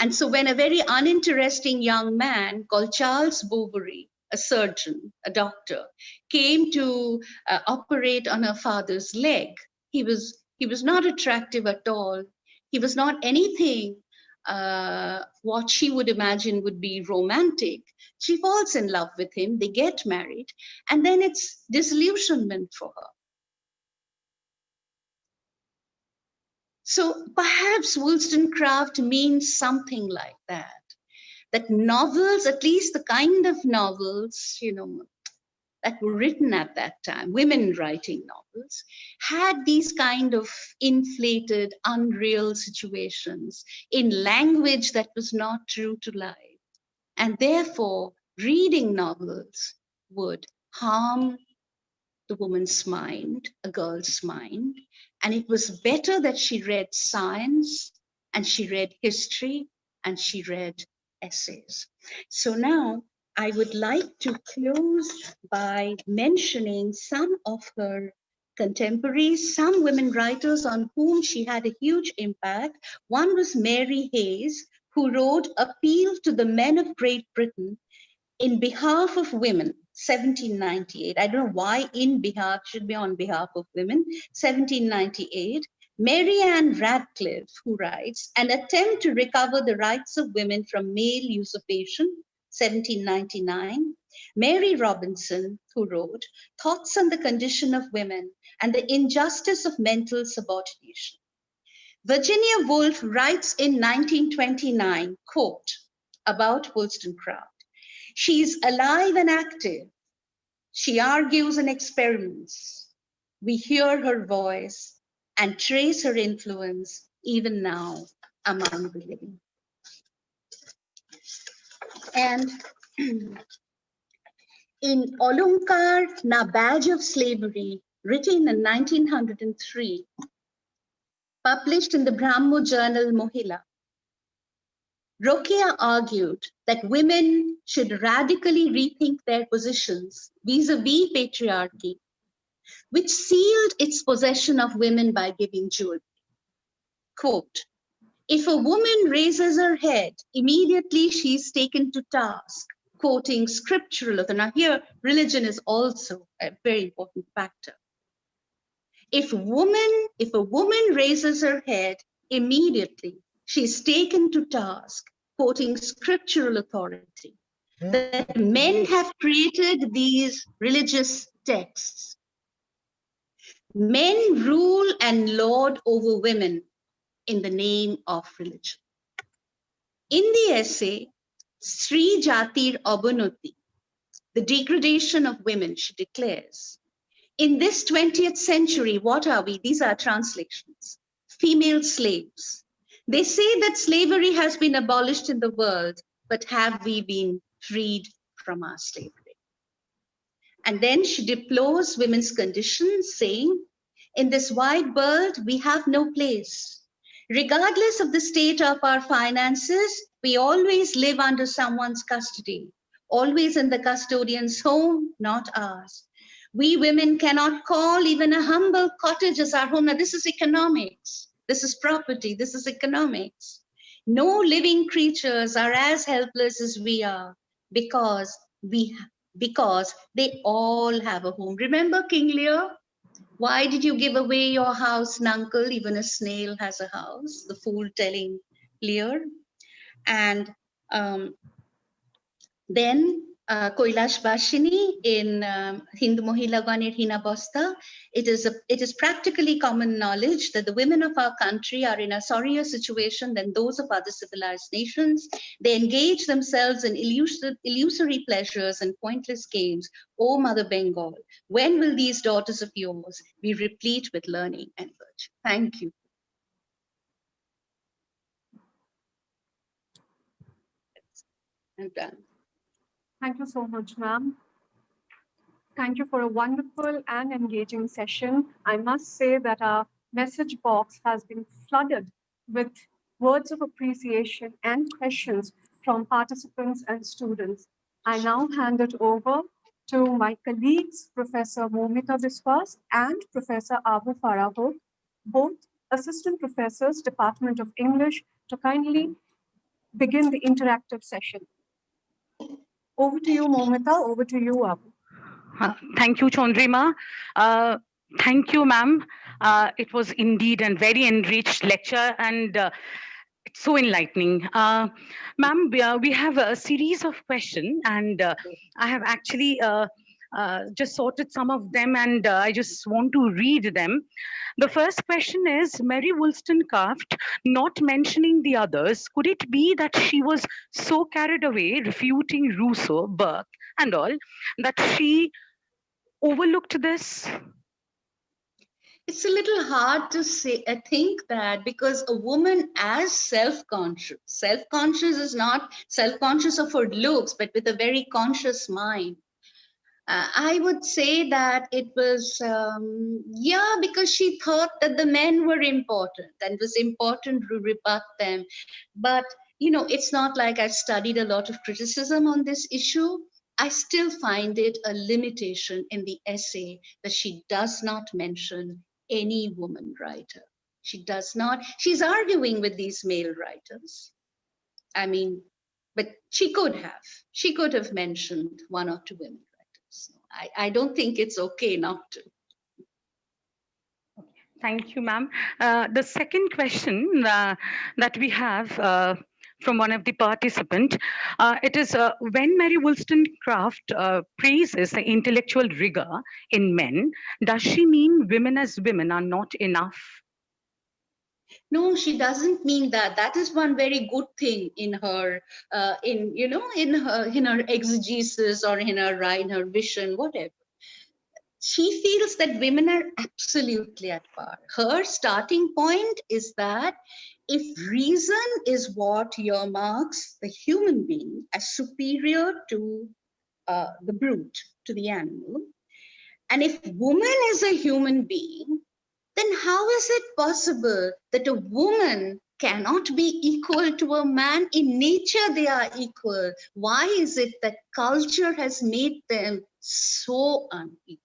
And so when a very uninteresting young man called Charles Bovary, a surgeon, a doctor, came to operate on her father's leg, he was not attractive at all. He was not anything what she would imagine would be romantic. She falls in love with him, they get married, and then it's disillusionment for her. So perhaps Wollstonecraft means something like that novels, at least the kind of novels, that were written at that time, women writing novels, had these kind of inflated, unreal situations in language that was not true to life. And therefore, reading novels would harm the woman's mind, a girl's mind. And it was better that she read science, and she read history, and she read essays. So now I would like to close by mentioning some of her contemporaries, some women writers on whom she had a huge impact. One was Mary Hayes, who wrote Appeal to the Men of Great Britain in behalf of women. 1798. I don't know why in behalf, should be on behalf of women. 1798. Mary Ann Radcliffe, who writes, An Attempt to Recover the Rights of Women from Male Usurpation, 1799. Mary Robinson, who wrote, Thoughts on the Condition of Women and the Injustice of Mental Subordination. Virginia Woolf writes in 1929, quote, about Wollstonecraft, she is alive and active. She argues and experiments. We hear her voice and trace her influence even now among the living. And in Olunkar Na Badge of Slavery, written in 1903, published in the Brahmo journal Mohila, Rokeya argued that women should radically rethink their positions vis-a-vis patriarchy, which sealed its possession of women by giving jewelry. Quote, if a woman raises her head, immediately she is taken to task, quoting scriptural author. Now here, religion is also a very important factor. If a woman raises her head, immediately she is taken to task, quoting scriptural authority, that men have created these religious texts. Men rule and lord over women in the name of religion. In the essay, Sri Jatir Abanoti, the degradation of women, she declares, in this 20th century, what are we? These are translations. Female slaves. They say that slavery has been abolished in the world, but have we been freed from our slavery? And then she deplores women's condition, saying, in this wide world, we have no place. Regardless of the state of our finances, we always live under someone's custody, always in the custodian's home, not ours. We women cannot call even a humble cottage as our home. Now, this is economics. This is property. This is economics. No living creatures are as helpless as we are because they all have a home. Remember King Lear? Why did you give away your house, Nuncle? Even a snail has a house, the fool telling Lear. And then Kailash Bashini in Hindu Mohila Ganer Hina Basta, it is practically common knowledge that the women of our country are in a sorrier situation than those of other civilized nations. They engage themselves in illusory pleasures and pointless games. O Mother Bengal, when will these daughters of yours be replete with learning and virtue? Thank you. I'm done. Thank you so much, ma'am. Thank you for a wonderful and engaging session. I must say that our message box has been flooded with words of appreciation and questions from participants and students. I now hand it over to my colleagues, Professor Momita Biswas and Professor Abu Farahud, both assistant professors, Department of English, to kindly begin the interactive session. Over to you, Momita. Over to you, Abu. Thank you, Chandrima. Thank you, ma'am. It was indeed a very enriched lecture and it's so enlightening. Ma'am, we have a series of questions and I have actually just sorted some of them and I just want to read them. The first question is, Mary Wollstonecraft not mentioning the others, could it be that she was so carried away refuting Rousseau, Burke and all, that she overlooked this? It's a little hard to say, I think that, because a woman as self-conscious is not self-conscious of her looks, but with a very conscious mind. I would say that it was, because she thought that the men were important and it was important to rebut them. But, it's not like I've studied a lot of criticism on this issue. I still find it a limitation in the essay that she does not mention any woman writer. She does not. She's arguing with these male writers. I mean, but she could have mentioned one or two women writers. I don't think it's okay not to. Thank you, ma'am. The second question that we have from one of the participants, it is when Mary Wollstonecraft praises the intellectual rigor in men, does she mean women as women are not enough? No, she doesn't mean that. That is one very good thing in her, in her exegesis or in her vision, whatever. She feels that women are absolutely at par. Her starting point is that if reason is what earmarks the human being as superior to the brute, to the animal, and if woman is a human being, then how is it possible that a woman cannot be equal to a man? In nature, they are equal. Why is it that culture has made them so unequal?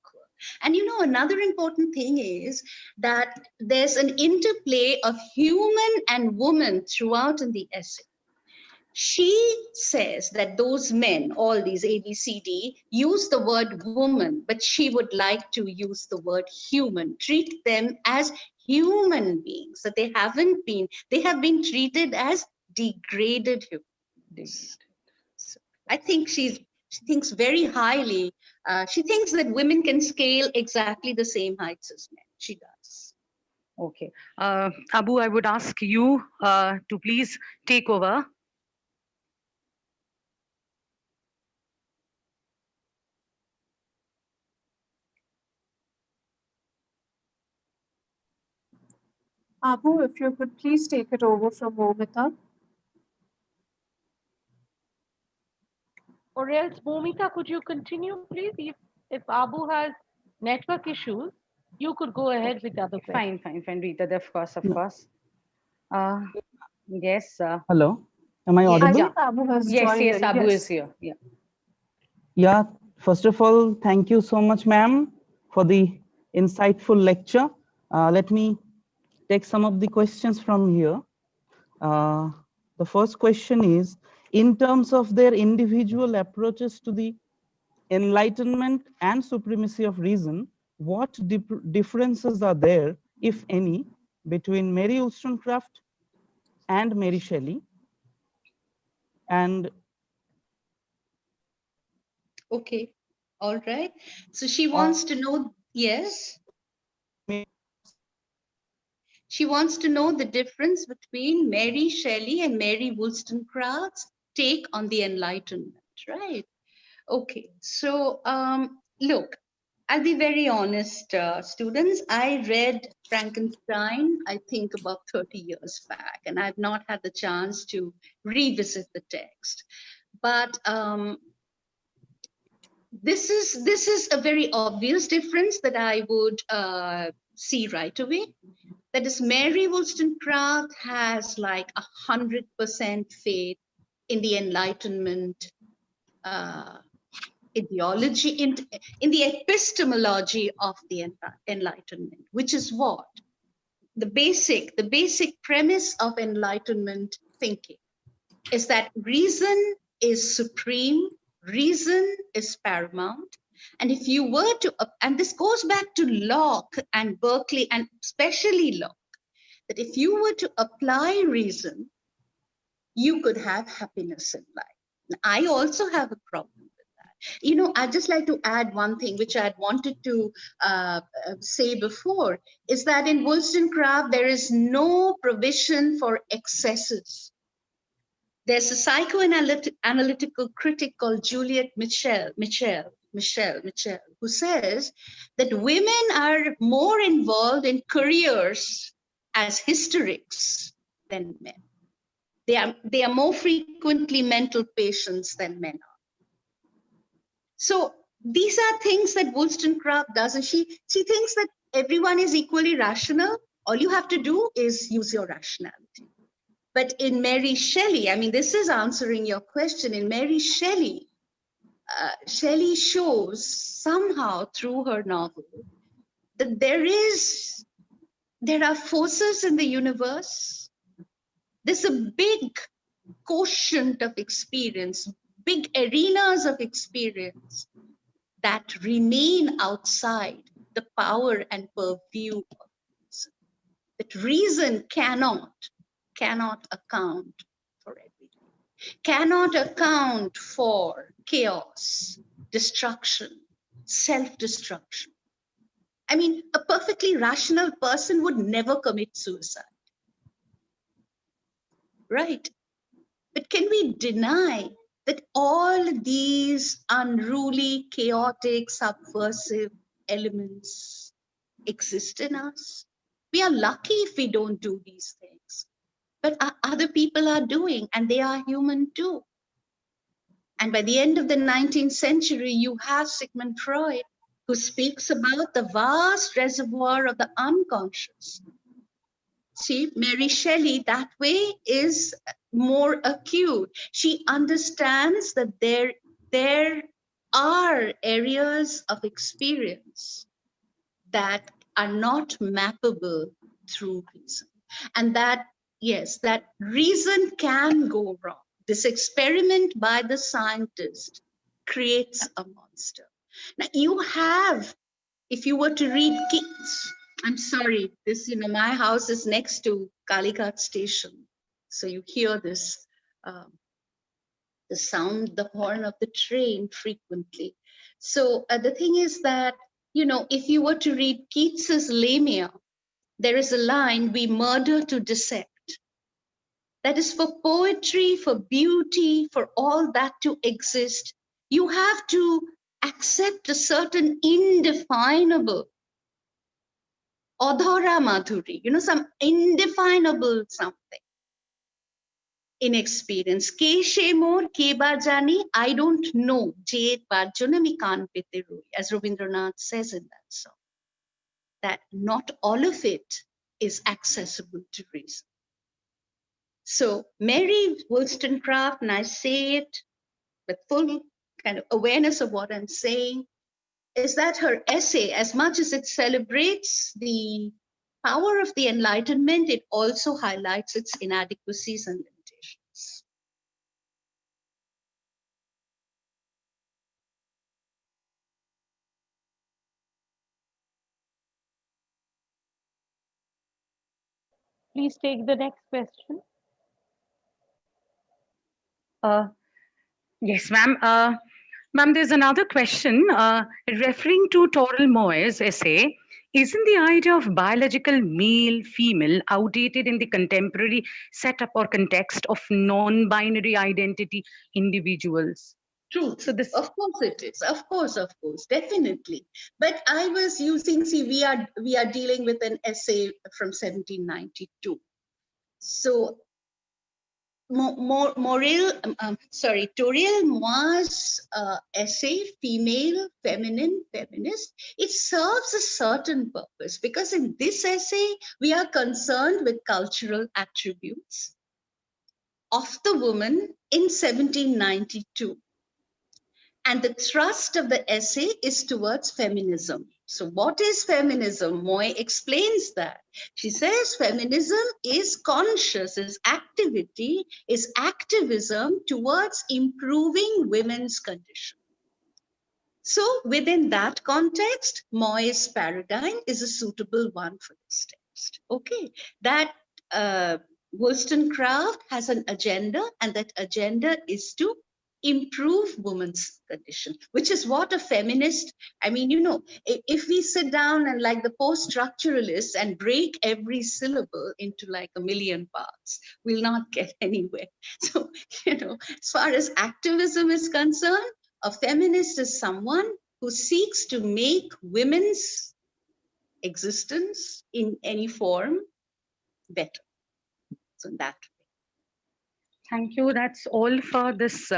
And another important thing is that there's an interplay of human and woman throughout in the essay. She says that those men, all these A, B, C, D, use the word woman, but she would like to use the word human, treat them as human beings, that they have been treated as degraded human beings. So I think she thinks very highly. She thinks that women can scale exactly the same heights as men. She does. Okay. Abu, I would ask you to please take over. Abu, if you could please take it over from Momita. Or else, Momita, could you continue, please? If Abu has network issues, you could go ahead with the other questions. Fine, Rita, of course. Yes. Hello, am I audible? I think Abu has joined. Yes, Abu is here. Yeah. Yeah, first of all, thank you so much, ma'am, for the insightful lecture. Let me take some of the questions from here. The first question is, in terms of their individual approaches to the enlightenment and supremacy of reason, what differences are there, if any, between Mary Wollstonecraft and Mary Shelley? And okay, all right. So she wants to know, yes? She wants to know the difference between Mary Shelley and Mary Wollstonecraft's take on the Enlightenment, right? Okay, so look, I'll be very honest, students. I read Frankenstein, I think about 30 years back, and I've not had the chance to revisit the text. But this is a very obvious difference that I would see right away. That is, Mary Wollstonecraft has like 100% faith in the Enlightenment ideology, in the epistemology of the Enlightenment, which is what? The basic premise of Enlightenment thinking is that reason is supreme, reason is paramount. And if you were to, and this goes back to Locke and Berkeley, and especially Locke, that if you were to apply reason, you could have happiness in life. I also have a problem with that. I'd just like to add one thing, which I'd wanted to say before, is that in Wollstonecraft, there is no provision for excesses. There's a psychoanalytical critic called Juliet Michel, who says that women are more involved in careers as hysterics than men. They are more frequently mental patients than men are. So these are things that Wollstonecraft does, and she thinks that everyone is equally rational. All you have to do is use your rationality. But in Mary Shelley, I mean, this is answering your question. In Mary Shelley, Shelley shows somehow through her novel that there are forces in the universe. There's a big quotient of experience, big arenas of experience that remain outside the power and purview of reason. That reason cannot account for everything, cannot account for chaos, destruction, self-destruction. I mean, a perfectly rational person would never commit suicide, right? But can we deny that all these unruly, chaotic, subversive elements exist in us? We are lucky if we don't do these things, but other people are doing, and they are human too. And by the end of the 19th century, you have Sigmund Freud, who speaks about the vast reservoir of the unconscious. See, Mary Shelley that way is more acute. She understands that there are areas of experience that are not mappable through reason. And that, yes, that reason can go wrong. This experiment by the scientist creates a monster. Now you have, if you were to read Keats, I'm sorry, this, my house is next to Kalighat station. So you hear this, the sound, the horn of the train frequently. So the thing is that, if you were to read Keats's Lamia, there is a line, we murder to dissect. That is, for poetry, for beauty, for all that to exist, you have to accept a certain indefinable adhara madhuri, some indefinable something in experience. Ke she mor, ke ba jani, I don't know. Je bar jonne mi kaan pete roi, as Rabindranath says in that song. That not all of it is accessible to reason. So Mary Wollstonecraft, and I say it with full kind of awareness of what I'm saying, is that her essay, as much as it celebrates the power of the Enlightenment, it also highlights its inadequacies and limitations. Please take the next question. Yes, ma'am. Ma'am, there's another question referring to Toril Moyes' essay. Isn't the idea of biological male, female outdated in the contemporary setup or context of non-binary identity individuals? True. So this, of course it is. Of course, definitely. But I was using, we are dealing with an essay from 1792. So Toril Moyes' essay, Female, Feminine, Feminist, it serves a certain purpose, because in this essay, we are concerned with cultural attributes of the woman in 1792. And the thrust of the essay is towards feminism. So what is feminism? Moy explains that. She says feminism is conscious, is activity, is activism towards improving women's condition. So within that context, Moy's paradigm is a suitable one for this text. Okay, that Wollstonecraft has an agenda, and that agenda is to improve women's condition, which is what a feminist, I mean, if we sit down and like the post-structuralists and break every syllable into like a million parts, we'll not get anywhere. So, as far as activism is concerned, a feminist is someone who seeks to make women's existence in any form better. So in that way. Thank you. That's all for this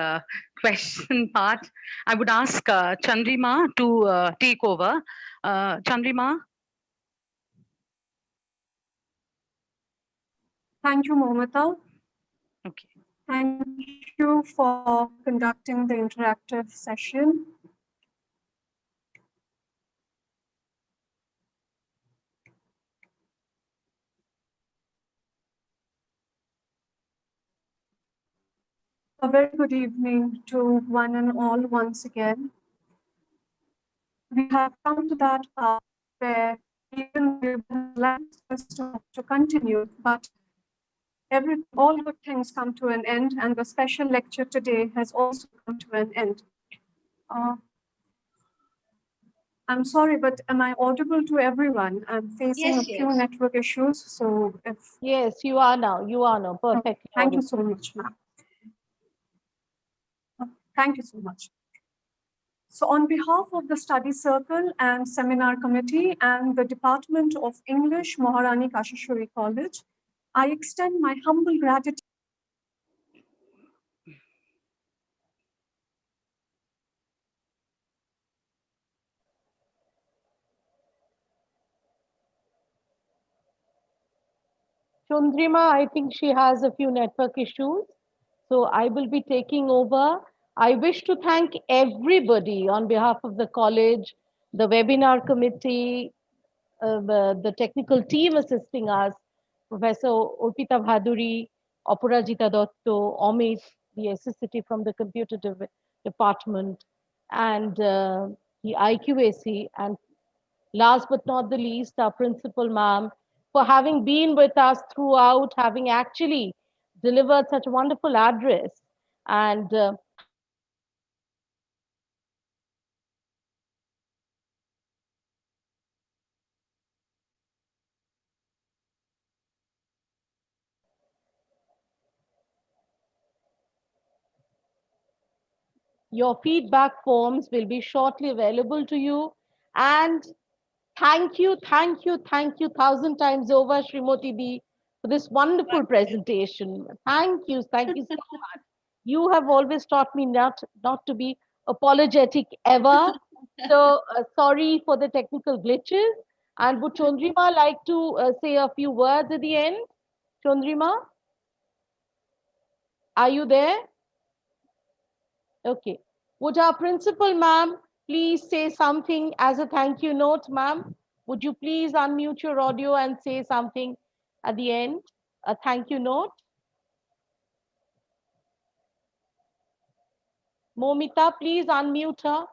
question part. I would ask Chandrima to take over. Chandrima. Thank you, Momita. Okay. Thank you for conducting the interactive session. A very good evening to one and all once again. we have come to that part where even we would like to continue, but all good things come to an end, and the special lecture today has also come to an end. I'm sorry, but am I audible to everyone? I'm facing a few network issues, so if... Yes, you are now. You are now. Perfect. Thank you so much, ma'am. Thank you so much. So on behalf of the Study Circle and Seminar Committee and the Department of English, Maharani Kasiswari College, I extend my humble gratitude. Chandrima, I think she has a few network issues, so I will be taking over. I wish to thank everybody on behalf of the college, the webinar committee, the technical team assisting us, Professor Urpita Bhaduri, Aparajita Dotto, Amit, the SSCT from the computer department, and the IQAC, and last but not the least, our principal ma'am, for having been with us throughout, having actually delivered such a wonderful address. And your feedback forms will be shortly available to you. And thank you, 1,000 times over, Srimoti Di, for this wonderful presentation. Thank you so much. You have always taught me not to be apologetic ever. So sorry for the technical glitches. And would Chandrima like to say a few words at the end? Chandrima, are you there? Okay. Would our principal ma'am please say something as a thank you note, ma'am? Would you please unmute your audio and say something at the end, a thank you note? Momita, please unmute her.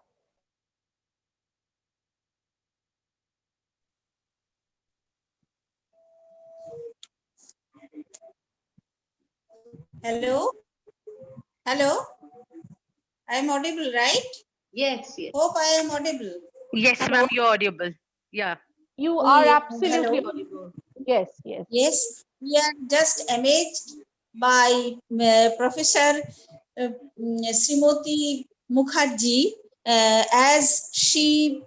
Hello? Hello? I am audible, right? Yes, yes. Hope I am audible. Yes, ma'am, you're audible. Yeah. You are Hello? absolutely audible. Yes, yes. Yes, we are just amazed by Professor Srimoti Mukherjee as she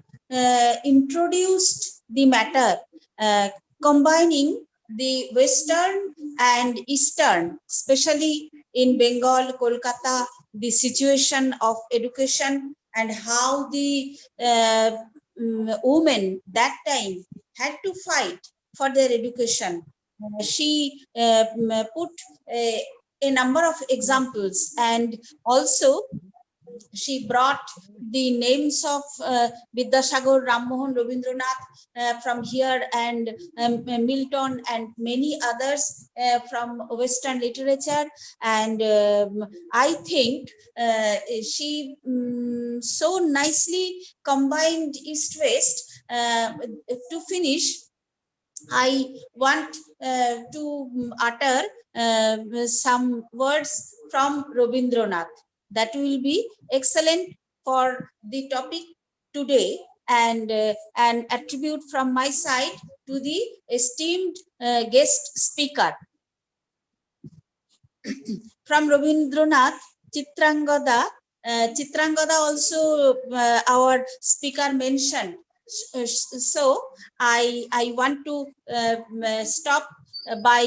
introduced the matter, combining the Western and Eastern, especially in Bengal, Kolkata, the situation of education and how the women that time had to fight for their education. She put a number of examples, and also she brought the names of Vidyasagar, Rammohan, Rabindranath from here, and Milton, and many others from Western literature. And I think she so nicely combined East-West. To finish, I want to utter some words from Rabindranath that will be excellent for the topic today, and an attribute from my side to the esteemed guest speaker. From Rabindranath, Chitrangada. Chitrangada also our speaker mentioned. So I want to stop by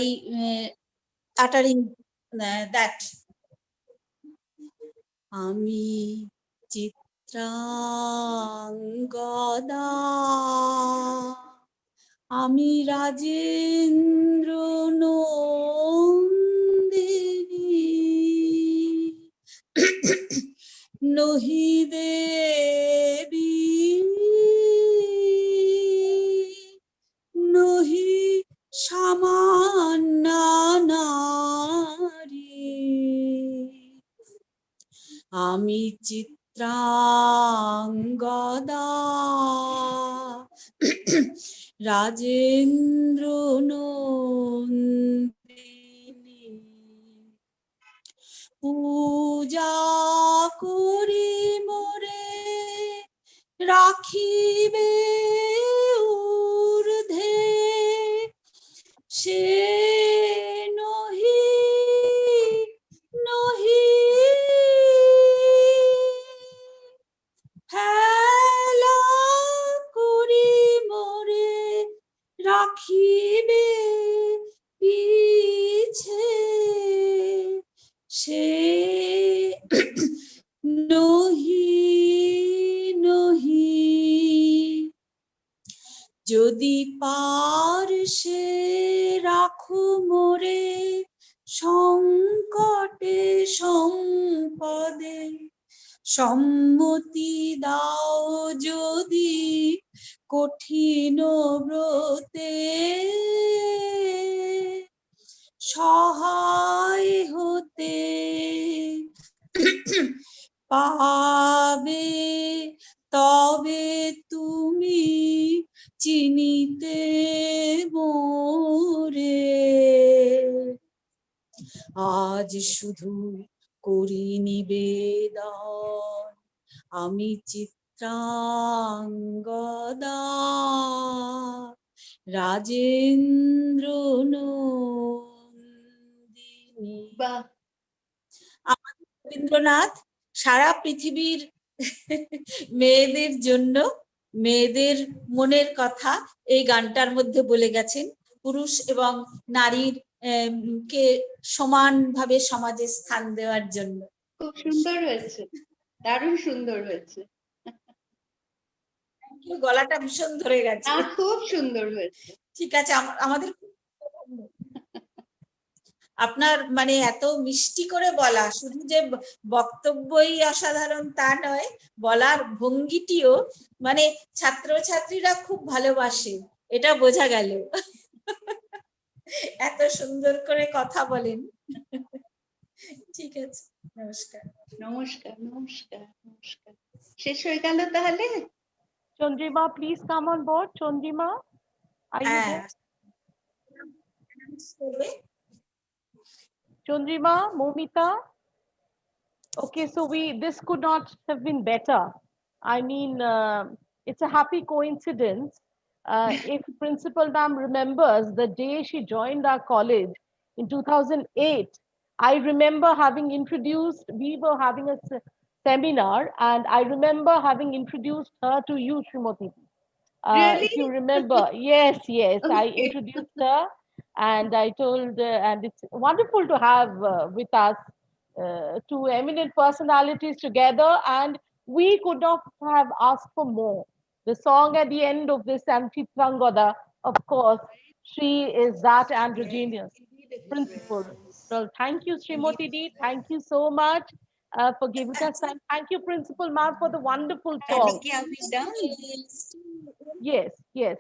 uttering that. Ami Chitrangada, Ami Rajendra Nandini, Nohi Devi, Nohi Shamanna Nari, Ami Chitrangada Chitrangada রাজেন্দ্র নন্দিনী পূজা করি মোরে রাখিবে ঊর্ধ্বে সে নহি নহি হেলা করি মোরে রাখিবে পিছে সে নহি নহি যদি পারশে রাখো মোরে সংকটে সম্পদে সম্মতি দাও যদি কঠিন ব্রতে সহায় হতে পাবে তবে তুমি চিনিতে মোরে আজ শুধু করি নিবেদন আমি চিত্রাঙ্গদা রাজেন্দ্র নন্দিনী। আমাদের রবীন্দ্রনাথ সারা পৃথিবীর মেয়েদের জন্য মেয়েদের মনের কথা এই গানটার মধ্যে বলে গেছেন। পুরুষ এবং নারীর কে সমানভাবে সমাজে স্থান দেওয়ার জন্য। খুব সুন্দর হয়েছে, দারুণ সুন্দর হয়েছে। গলাটা ভীষণ ধরে গেছে। খুব সুন্দর হয়েছে। ঠিক আছে, আমাদের আপনার মানে এত মিষ্টি করে বলা, শুধু যে বক্তব্যই অসাধারণ তা নয়, বলার ভঙ্গিটিও মানে ছাত্রছাত্রীরা খুব ভালোবাসে, এটা বোঝা গেল। এত সুন্দর করে কথা বলেন। ঠিক আছে, নমস্কার। নমস্কার নমস্কার নমস্কার। শেষ হয়ে গেল তাহলে? Chandrima, please come on board. Chandrima, are you there? Chandrima, Momita. Okay, so this could not have been better. I mean, it's a happy coincidence. If Principal Ma'am remembers the day she joined our college in 2008, I remember having introduced, we were having a seminar, and I remember having introduced her to you, Srimati. Really? If you remember, yes, Okay. I introduced her, and I told, and it's wonderful to have with us two eminent personalities together, and we could not have asked for more. The song at the end of this, Chitrangada, of course, she is that androgynous principle. Well, thank you, Srimati Di. Thank you so much for giving us time. Thank you, Principal Ma'am, for the wonderful song. Are we done? Yes.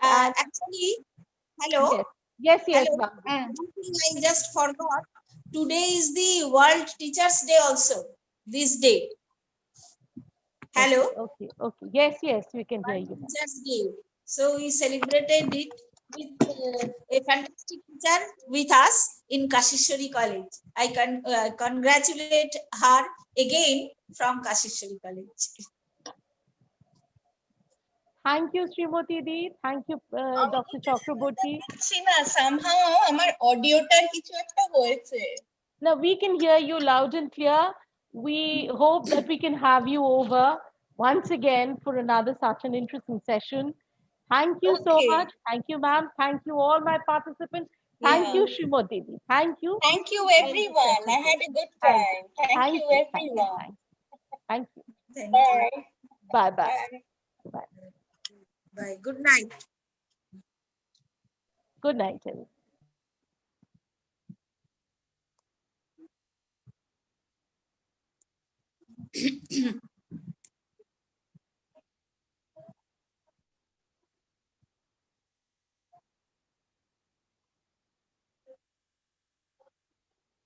And actually, hello. Yes, hello. ma'am. I just forgot. Today is the World Teachers Day also. This day. Hello. Okay. Yes, we can hear you. Teachers Day. So we celebrated it with a fantastic teacher with us in Kasiswari College. I can congratulate her again from Kasiswari College. Thank you, Srimati Di. Thank you, Dr. Chakraborty. Somehow আমার অডিওটার কিছু একটা হয়েছে। Now we can hear you loud and clear. We hope that we can have you over once again for another such an interesting session. Thank you so much. Thank you, ma'am. Thank you, all my participants. Thank you, Srimati Di. Thank you. Thank you, everyone. I had a good time. Thank you, everyone. Thank you. Bye. Bye. Bye. Good night. Good night, everyone.